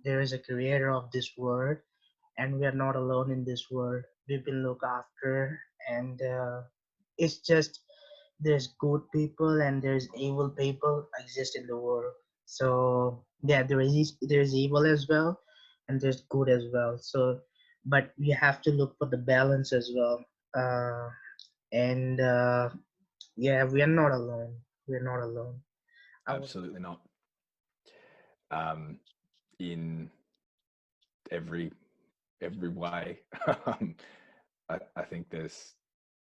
there is a creator of this world, and we are not alone in this world. We've been looked after, and it's just there's good people and there's evil people exist in the world. So yeah, there's evil as well, and there's good as well. So, but we have to look for the balance as well. And yeah, we are not alone. We're not alone. Absolutely not. In every way, I think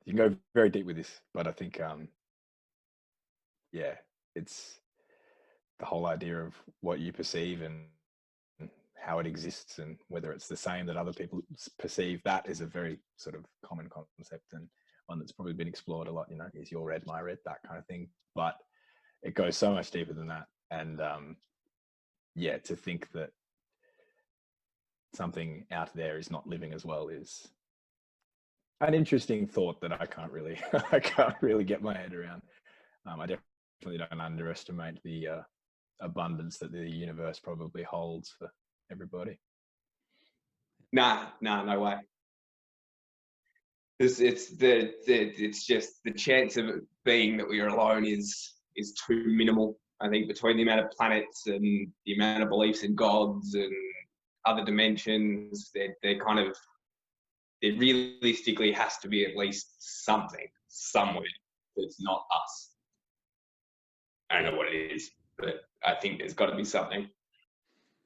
you can go very deep with this, but I think yeah, it's the whole idea of what you perceive and how it exists, and whether it's the same that other people perceive. That is a very sort of common concept, and one that's probably been explored a lot. You know, is your red my red, that kind of thing. But it goes so much deeper than that, and yeah, to think that something out there is not living as well is an interesting thought that I can't really get my head around. I definitely don't underestimate the abundance that the universe probably holds for everybody. Nah, no way. It's just the chance of it being that we are alone is too minimal. I think between the amount of planets and the amount of beliefs in gods and other dimensions, they're kind of, there realistically has to be at least something somewhere that's not us. I don't know what it is, but I think there's got to be something.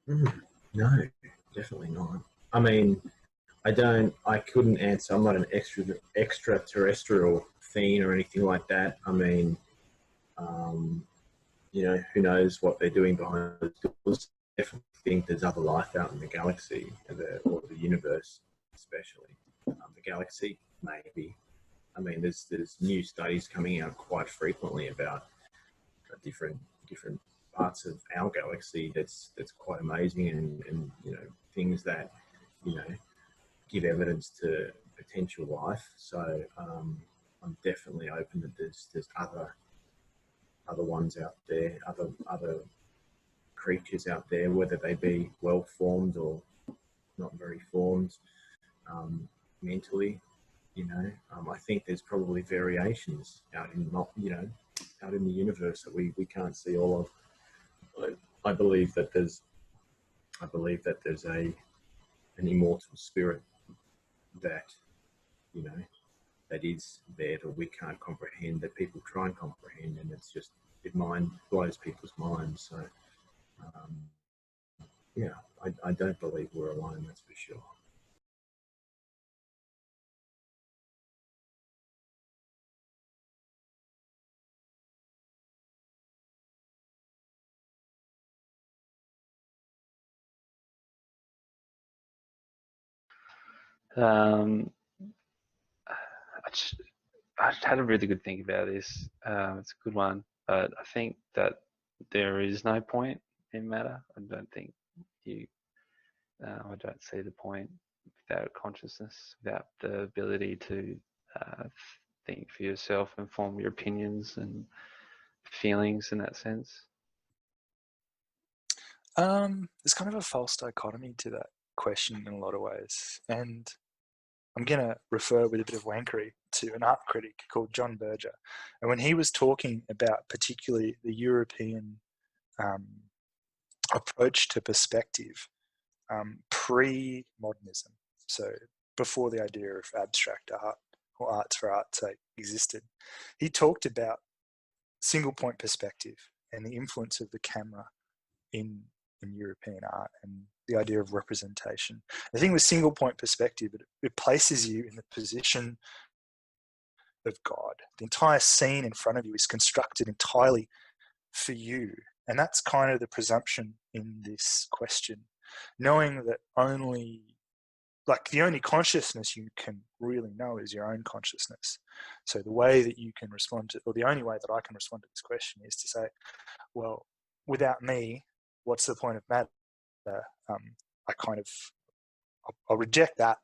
No, definitely not. I mean, I couldn't answer. I'm not an extraterrestrial fiend or anything like that. I mean, you know, who knows what they're doing behind the doors. I definitely think there's other life out in the galaxy or the universe, especially. The galaxy, maybe. I mean, there's new studies coming out quite frequently about different parts of our galaxy that's quite amazing, and you know, things that, you know, give evidence to potential life. So I'm definitely open that there's other ones out there, other creatures out there, whether they be well formed or not very formed, mentally. You know, I think there's probably variations out in, not, you know, out in the universe that we can't see all of. But I believe that there's an immortal spirit that, you know, that is there, that we can't comprehend, that people try and comprehend, and it's just, it blows people's minds. So yeah, I don't believe we're alone, that's for sure. I had a really good think about this. It's a good one, but I think that there is no point in matter. I don't think I don't see the point without consciousness, without the ability to think for yourself and form your opinions and feelings in that sense. There's kind of a false dichotomy to that question in a lot of ways, and I'm going to refer with a bit of wankery to an art critic called John Berger. And when he was talking about particularly the European approach to perspective, pre-modernism, so before the idea of abstract art or arts for art's sake existed, he talked about single point perspective and the influence of the camera in European art and the idea of representation. The thing with single point perspective, it places you in the position of God. The entire scene in front of you is constructed entirely for you. And that's kind of the presumption in this question. Knowing that the only consciousness you can really know is your own consciousness. So the way that you can respond to, or the only way that I can respond to this question is to say, well, without me, what's the point of matter? I'll reject that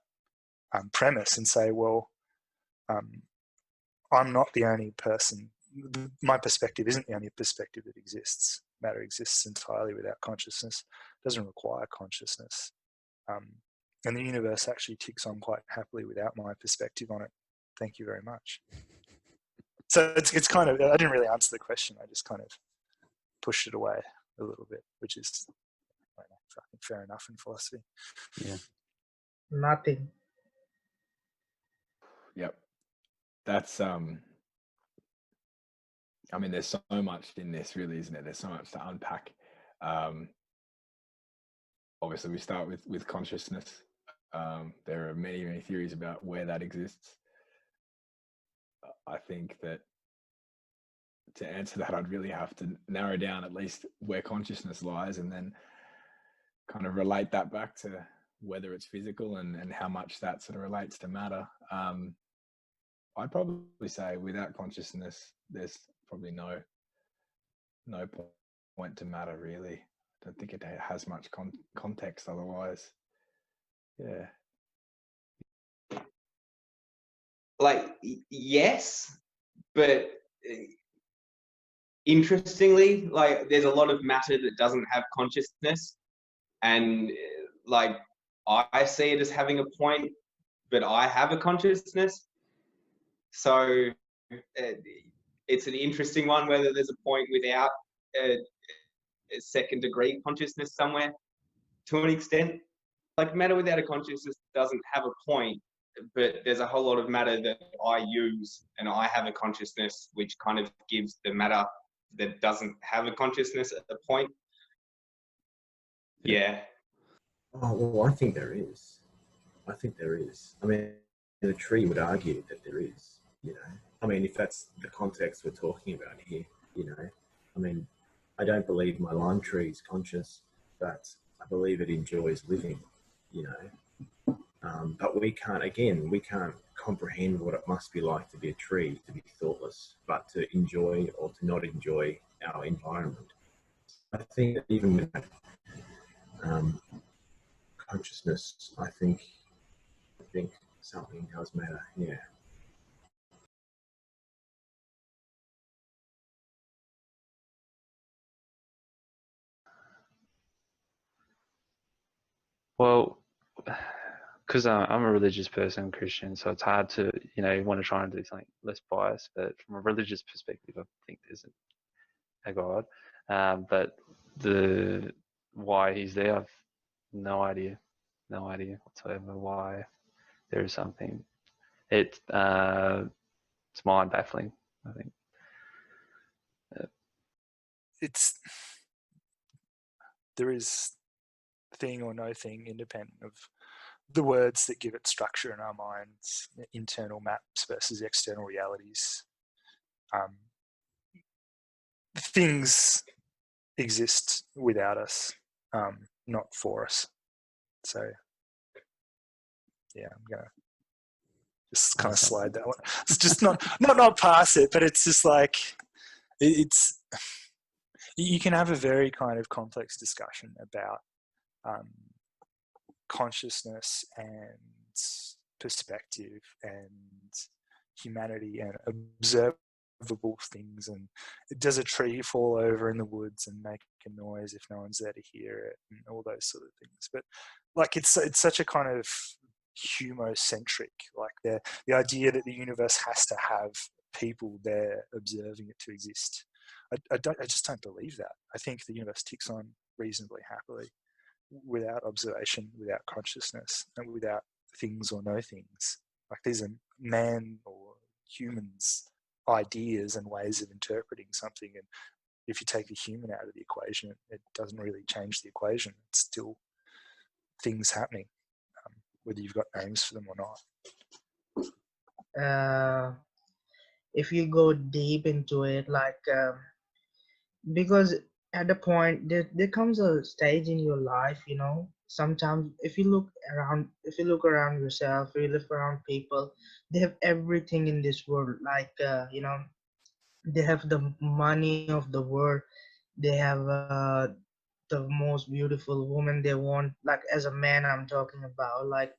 premise and say, well, I'm not the only person. My perspective isn't the only perspective that exists. Matter exists entirely without consciousness. It doesn't require consciousness. And the universe actually ticks on quite happily without my perspective on it. Thank you very much. So it's kind of, I didn't really answer the question. I just kind of pushed it away a little bit, which is, I don't know, fucking fair enough in philosophy. Yeah. Nothing. Yep. That's I mean, there's so much in this, really, isn't it? There's so much to unpack. Obviously, we start with consciousness. There are many, many theories about where that exists. I think that to answer that, I'd really have to narrow down at least where consciousness lies, and then kind of relate that back to whether it's physical and how much that sort of relates to matter. I'd probably say without consciousness, there's probably no point to matter, really. I don't think it has much context otherwise. Yeah. Like, yes, but interestingly, like, there's a lot of matter that doesn't have consciousness, and like, I see it as having a point, but I have a consciousness. So it's an interesting one whether there's a point without a second degree consciousness somewhere. To an extent, like, matter without a consciousness doesn't have a point, but there's a whole lot of matter that I use and I have a consciousness, which kind of gives the matter that doesn't have a consciousness a point. Yeah. Oh, well, I think there is. I mean, the tree would argue that there is, you know. I mean, if that's the context we're talking about here, you know. I mean, I don't believe my lime tree is conscious, but I believe it enjoys living, you know. But we can't comprehend what it must be like to be a tree, to be thoughtless, but to enjoy or to not enjoy our environment. I think that even with that, consciousness, I think something does matter. Yeah. Well, because I'm a religious person, Christian, so it's hard to, you want to try and do something less biased. But from a religious perspective, I think there's a God. But the why he's there, I've no idea whatsoever why there is something. It's mind baffling, I think. It's there is thing or no thing independent of the words that give it structure in our minds, internal maps versus external realities. Things exist without us, not for us. So, yeah, I'm gonna just kind of slide that one. It's just not pass it, but it's just like it's. You can have a very kind of complex discussion about consciousness and perspective and humanity and observable things, and does a tree fall over in the woods and make a noise if no one's there to hear it, and all those sort of things. But like it's such a kind of humocentric, like the idea that the universe has to have people there observing it to exist. I just don't believe that. I think the universe ticks on reasonably happily without observation, without consciousness, and without things or no things. Like these are man or humans' ideas and ways of interpreting something. And if you take the human out of the equation, it doesn't really change the equation. It's still things happening, whether you've got names for them or not. If you go deep into it, like because at the point there comes a stage in your life, sometimes if you look around yourself, if you look around people, they have everything in this world, like they have the money of the world, they have the most beautiful woman they want, like as a man I'm talking about, like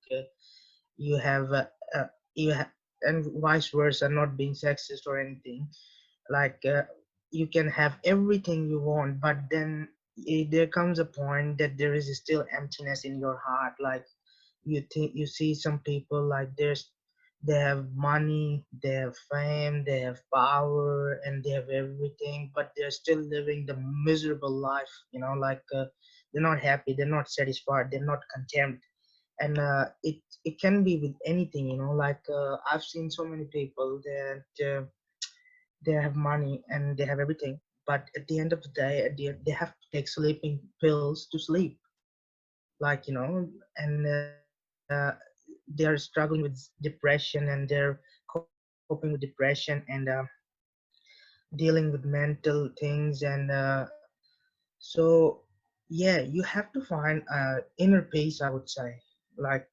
you have you have, and vice versa, not being sexist or anything, like you can have everything you want, but then there comes a point that there is still emptiness in your heart. Like you see some people, like they have money, they have fame, they have power, and they have everything, but they're still living the miserable life, like they're not happy, they're not satisfied, they're not content. And it can be with anything, like I've seen so many people that they have money and they have everything, but at the end of the day, they have to take sleeping pills to sleep, like and they are struggling with depression, and they're coping with depression, and dealing with mental things. And so yeah, you have to find inner peace, I would say, like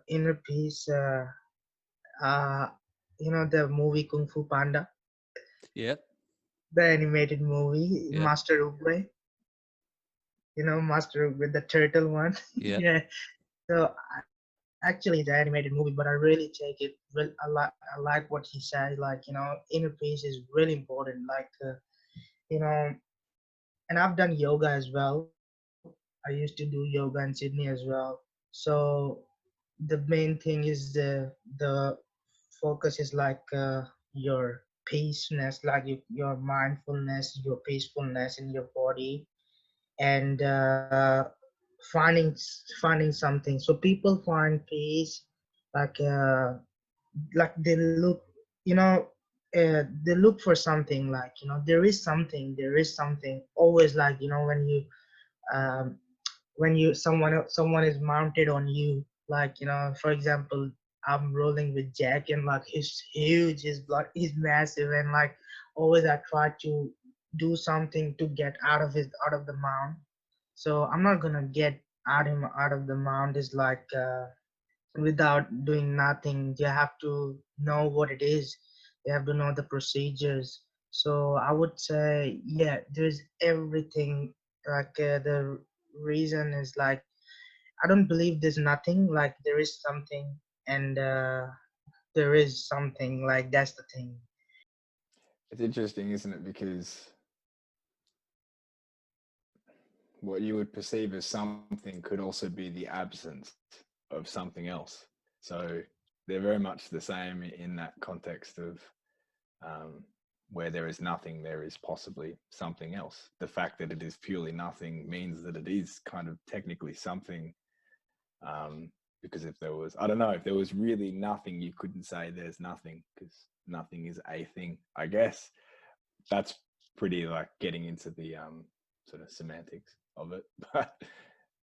inner peace. Uh, the movie Kung Fu Panda, Yep. the animated movie, Yep. Master Uguay, Master with the turtle one. Yep. Yeah. So actually, it's an animated movie, but I really take it. Well, I like what he said. Like inner peace is really important. Like you know, and I've done yoga as well. I used to do yoga in Sydney as well. So the main thing is the focus is like your peaceness, like your mindfulness, your peacefulness in your body, and finding something. So people find peace, like they look, you know they look for something, like there is something always, like um, when someone is mounted on you, like for example, I'm rolling with Jack, and like he's huge, he's massive, and like always I try to do something to get out of the mount. So I'm not gonna get him out of the mount is like without doing nothing. You have to know what it is, you have to know the procedures. So I would say, yeah, there's everything like the reason is like I don't believe there's nothing, like there is something, and there is something, like that's the thing. It's interesting, isn't it? Because what you would perceive as something could also be the absence of something else. So they're very much the same in that context of where there is nothing, there is possibly something else. The fact that it is purely nothing means that it is kind of technically something. Because if there was, I don't know, if there was really nothing, you couldn't say there's nothing, because nothing is a thing. I guess that's pretty like getting into the sort of semantics of it. But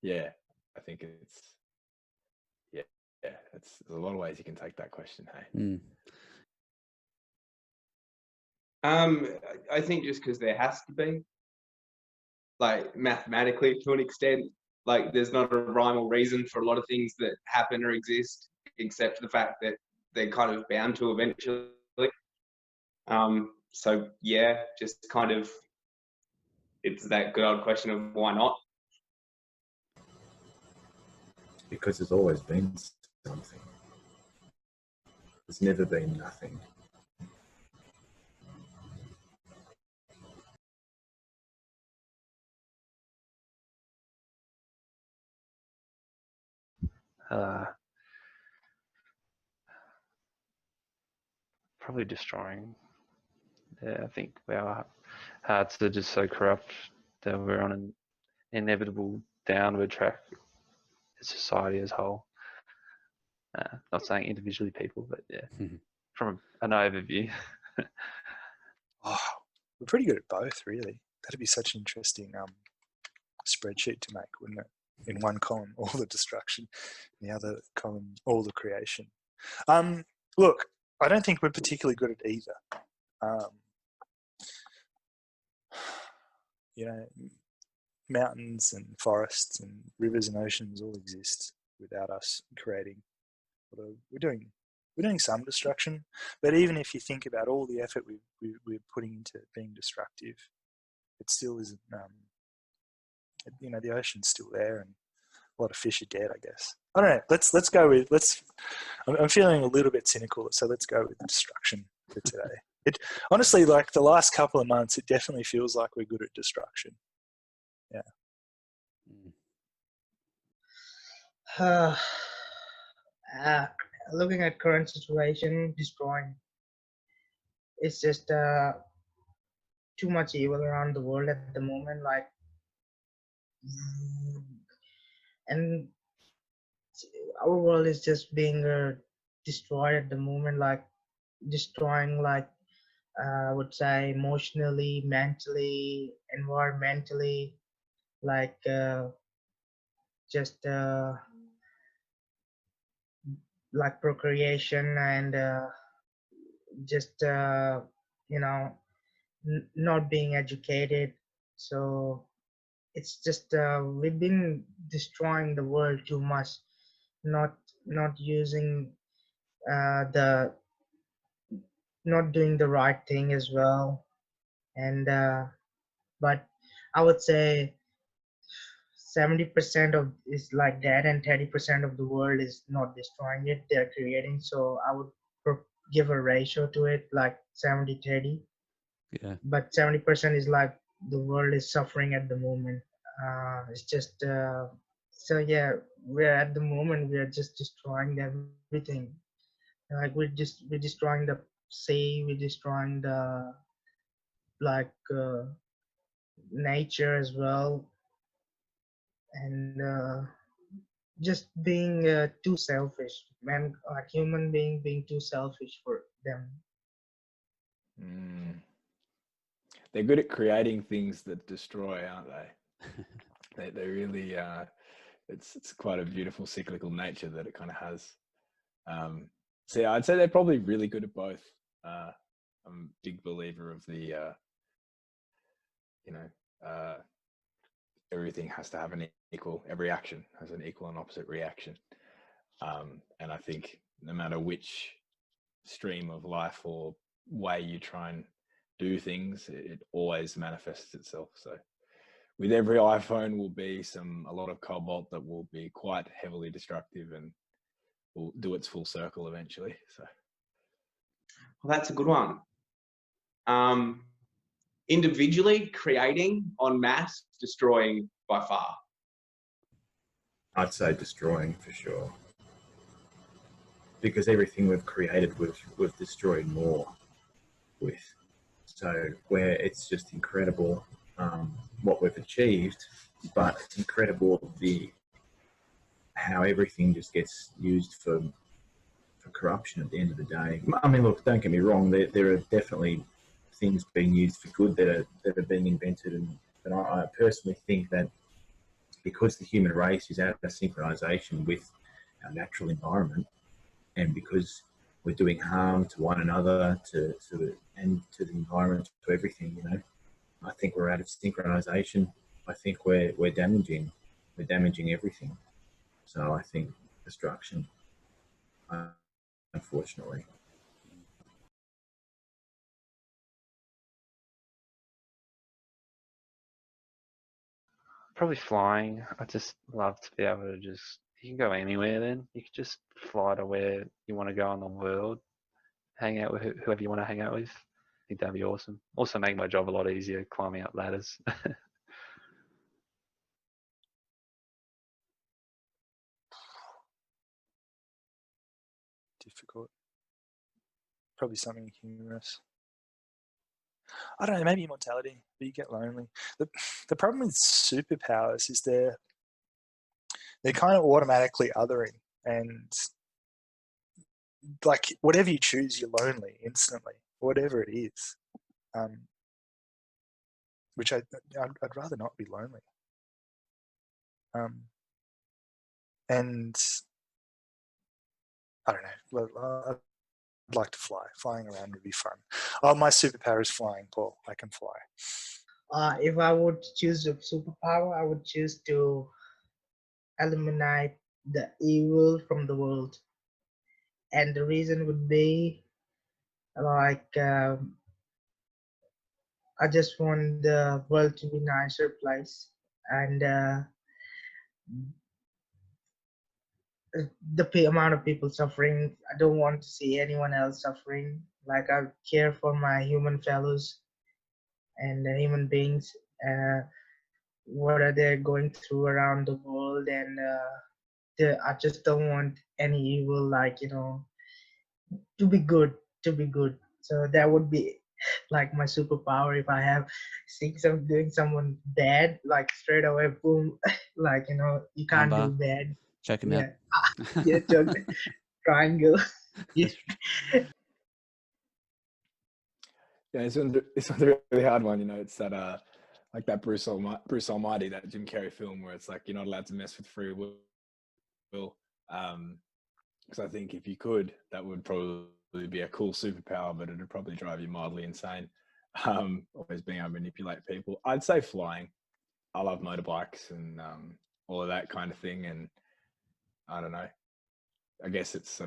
yeah, I think it's there's a lot of ways you can take that question. Hey. I think just because there has to be, like mathematically to an extent, like there's not a rhyme or reason for a lot of things that happen or exist, except for the fact that they're kind of bound to eventually. So yeah, just kind of, it's that good old question of why not? Because there's always been something. There's never been nothing. Probably destroying. Yeah, I think our hearts are just so corrupt that we're on an inevitable downward track as society as a whole. Not saying individually people, but yeah, from an overview. Oh, we're pretty good at both, really. That'd be such an interesting spreadsheet to make, wouldn't it? In one column, all the destruction, in the other column, all the creation. Look, I don't think we're particularly good at either. You know, mountains and forests and rivers and oceans all exist without us creating. Although we're doing some destruction, but even if you think about all the effort we're putting into being destructive, it still isn't. You know, the ocean's still there, and a lot of fish are dead, I guess. I don't know. Let's go with I'm feeling a little bit cynical, so let's go with destruction for today. It honestly, like the last couple of months, it definitely feels like we're good at destruction. Yeah. Looking at current situation, destroying. It's just too much evil around the world at the moment, like, and our world is just being destroyed at the moment, like destroying, like I would say emotionally, mentally, environmentally, like just like procreation, and just you know, not being educated. So it's just we've been destroying the world too much, not using the not doing the right thing as well. And but I would say 70% of is like that, and 30% of the world is not destroying it, they're creating. So I would give a ratio to it, like 70-30. Yeah. But 70% is like the world is suffering at the moment. It's just so yeah, we're at the moment we're just destroying everything. Like we're destroying the sea, we're destroying the, like nature as well, and just being too selfish, man, like human being too selfish for them. They're good at creating things that destroy, aren't they? They really it's quite a beautiful cyclical nature that it kind of has. So yeah, I'd say they're probably really good at both. I'm a big believer of the everything has to have an equal, every action has an equal and opposite reaction. And I think no matter which stream of life or way you try and do things, it always manifests itself. So with every iPhone will be a lot of cobalt that will be quite heavily destructive and will do its full circle eventually. So, well, that's a good one. Individually creating, en masse, destroying by far. I'd say destroying for sure. Because everything we've created, we've destroyed more with. So where it's just incredible what we've achieved, but it's incredible how everything just gets used for corruption at the end of the day. I mean, look, don't get me wrong. There are definitely things being used for good that are being invented, but I personally think that because the human race is out of synchronization with our natural environment, and because we're doing harm to one another, and to the environment, to everything, I think we're out of synchronization. I think we're damaging everything. So I think destruction, unfortunately. Probably flying. I just love to be able to you can go anywhere then. You can just fly to where you want to go in the world, hang out with whoever you want to hang out with. I think that'd be awesome. Also make my job a lot easier, climbing up ladders. Difficult. Probably something humorous. I don't know, maybe immortality, but you get lonely. The problem with superpowers is they're kind of automatically othering, and like whatever you choose, you're lonely instantly, whatever it is. Which I'd rather not be lonely. And I don't know. I'd like to fly. Flying around would be fun. Oh, my superpower is flying, Paul. I can fly. If I would choose a superpower, I would choose to eliminate the evil from the world. And the reason would be like I just want the world to be a nicer place, and the amount of people suffering, I don't want to see anyone else suffering. Like I care for my human fellows and the human beings. What are they going through around the world, and I just don't want any evil, like to be good. So that would be like my superpower. If I have seen doing someone bad, like straight away, boom, like you can't do bad. Check him out. Yeah, triangle. Yeah. Yeah, it's a really hard one. It's that like that Bruce Almighty, that Jim Carrey film where it's like you're not allowed to mess with free will. Because I think if you could, that would probably be a cool superpower, but it'd probably drive you mildly insane. Always being able to manipulate people. I'd say flying. I love motorbikes and all of that kind of thing. And I don't know. I guess it's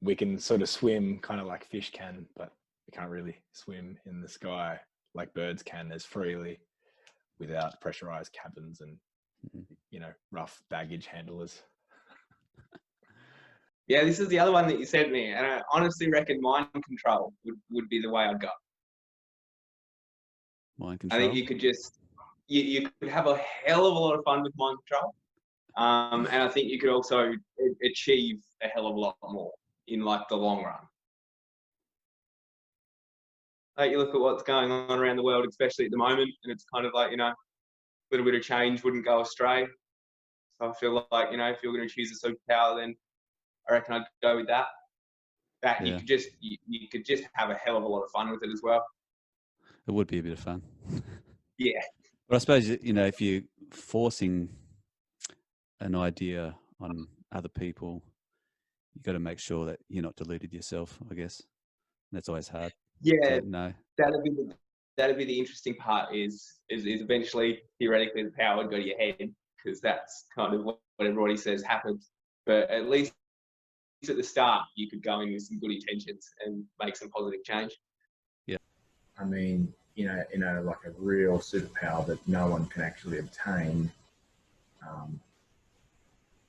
we can sort of swim kind of like fish can, but we can't really swim in the sky like birds can as freely without pressurized cabins and, rough baggage handlers. Yeah, this is the other one that you sent me, and I honestly reckon mind control would be the way I'd go. Mind control. I think you could you could have a hell of a lot of fun with mind control. And I think you could also achieve a hell of a lot more in like the long run. Like you look at what's going on around the world, especially at the moment, and it's kind of like, a little bit of change wouldn't go astray. So I feel like, if you're going to choose a superpower, then I reckon I'd go with that. You could just have a hell of a lot of fun with it as well. It would be a bit of fun. Yeah. But I suppose, if you're forcing an idea on other people, you got to make sure that you're not deluded yourself, I guess. That's always hard. Yeah. No. That'd be the interesting part is eventually, theoretically, the power would go to your head, because that's kind of what everybody says happens. But at least at the start, you could go in with some good intentions and make some positive change. Yeah. I mean, in a like a real superpower that no one can actually obtain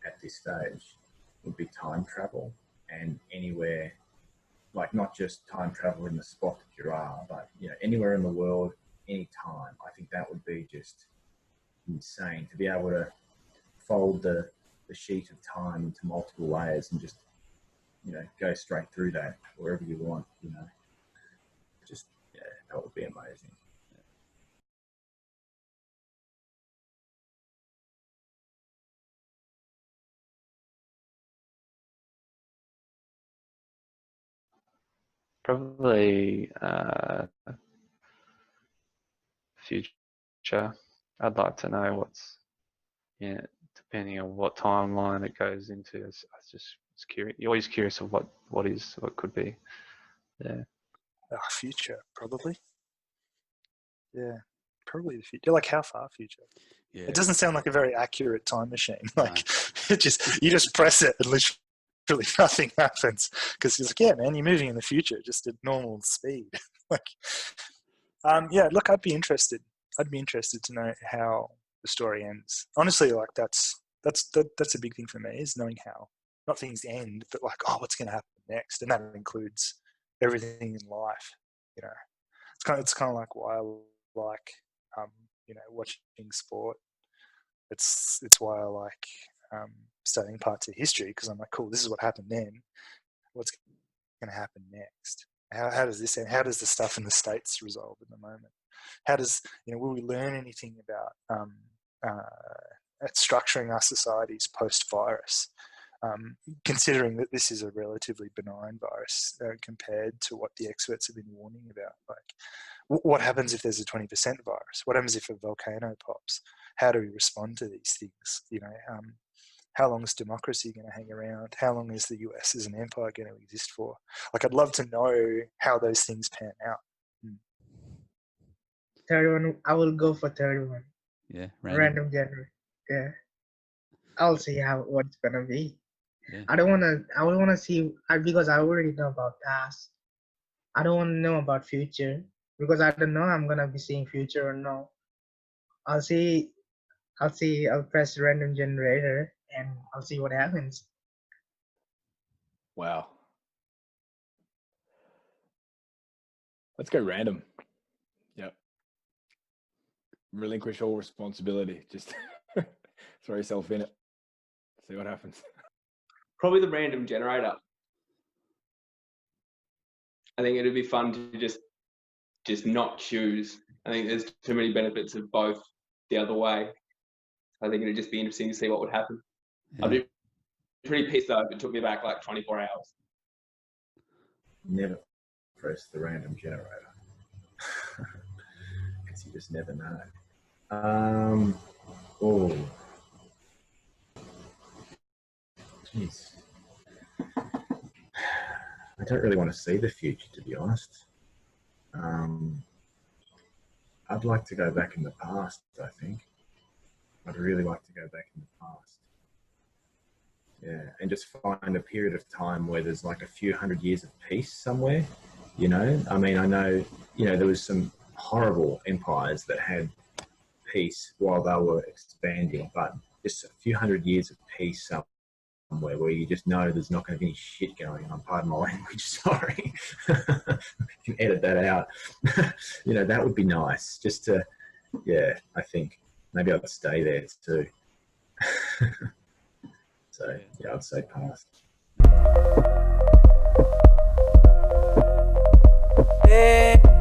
at this stage would be time travel, and anywhere, like not just time travel in the spot that you are, but anywhere in the world, anytime. I think that would be just insane to be able to fold the sheet of time into multiple layers and just go straight through that wherever you want. Just that would be amazing. Probably future. I'd like to know what's, depending on what timeline it goes into. It's curious. You're always curious of what could be. Yeah. Future, probably. Yeah, probably the future. Like how far future? Yeah. It doesn't sound like a very accurate time machine. Like you just press it and literally nothing happens, because it's like, yeah, man, you're moving in the future just at normal speed. Like, yeah, look, I'd be interested to know how the story ends. Honestly, like that's a big thing for me, is knowing how not things end, but like, what's going to happen next, and that includes everything in life. It's kind of like why I like watching sport. It's why I like studying Part 2 history, because I'm like, cool, this is what happened then. What's going to happen next? How does this end? How does the stuff in the States resolve at the moment? How does will we learn anything about structuring our societies post-virus? Considering that this is a relatively benign virus compared to what the experts have been warning about. Like, what happens if there's a 20% virus? What happens if a volcano pops? How do we respond to these things? How long is democracy going to hang around? How long is the US as an empire going to exist for? Like, I'd love to know how those things pan out. 31. I will go for 31. Yeah, Random genre. Yeah. I'll see what it's gonna be. Yeah. I would wanna see, because I already know about past. I don't want to know about future, because I don't know I'm gonna be seeing future or no. I'll press random generator and I'll see what happens. Wow. Let's go random. Yep. Relinquish all responsibility. Just throw yourself in it. See what happens. Probably the random generator. I think it'd be fun to just not choose. I think there's too many benefits of both the other way. I think it'd just be interesting to see what would happen. Yeah. I'd be pretty pissed though if it took me back like 24 hours. Never press the random generator, because you just never know. Jeez. I don't really want to see the future, to be honest. I'd like to go back in the past, I think. I'd really like to go back in the past. Yeah, and just find a period of time where there's like a few hundred years of peace somewhere, I mean, I know, there was some horrible empires that had peace while they were expanding, but just a few hundred years of peace somewhere where you just know there's not going to be any shit going on. Pardon my language, sorry. You can edit that out. That would be nice. Just to, I think maybe I'd stay there too. So, I'd say past. Hey.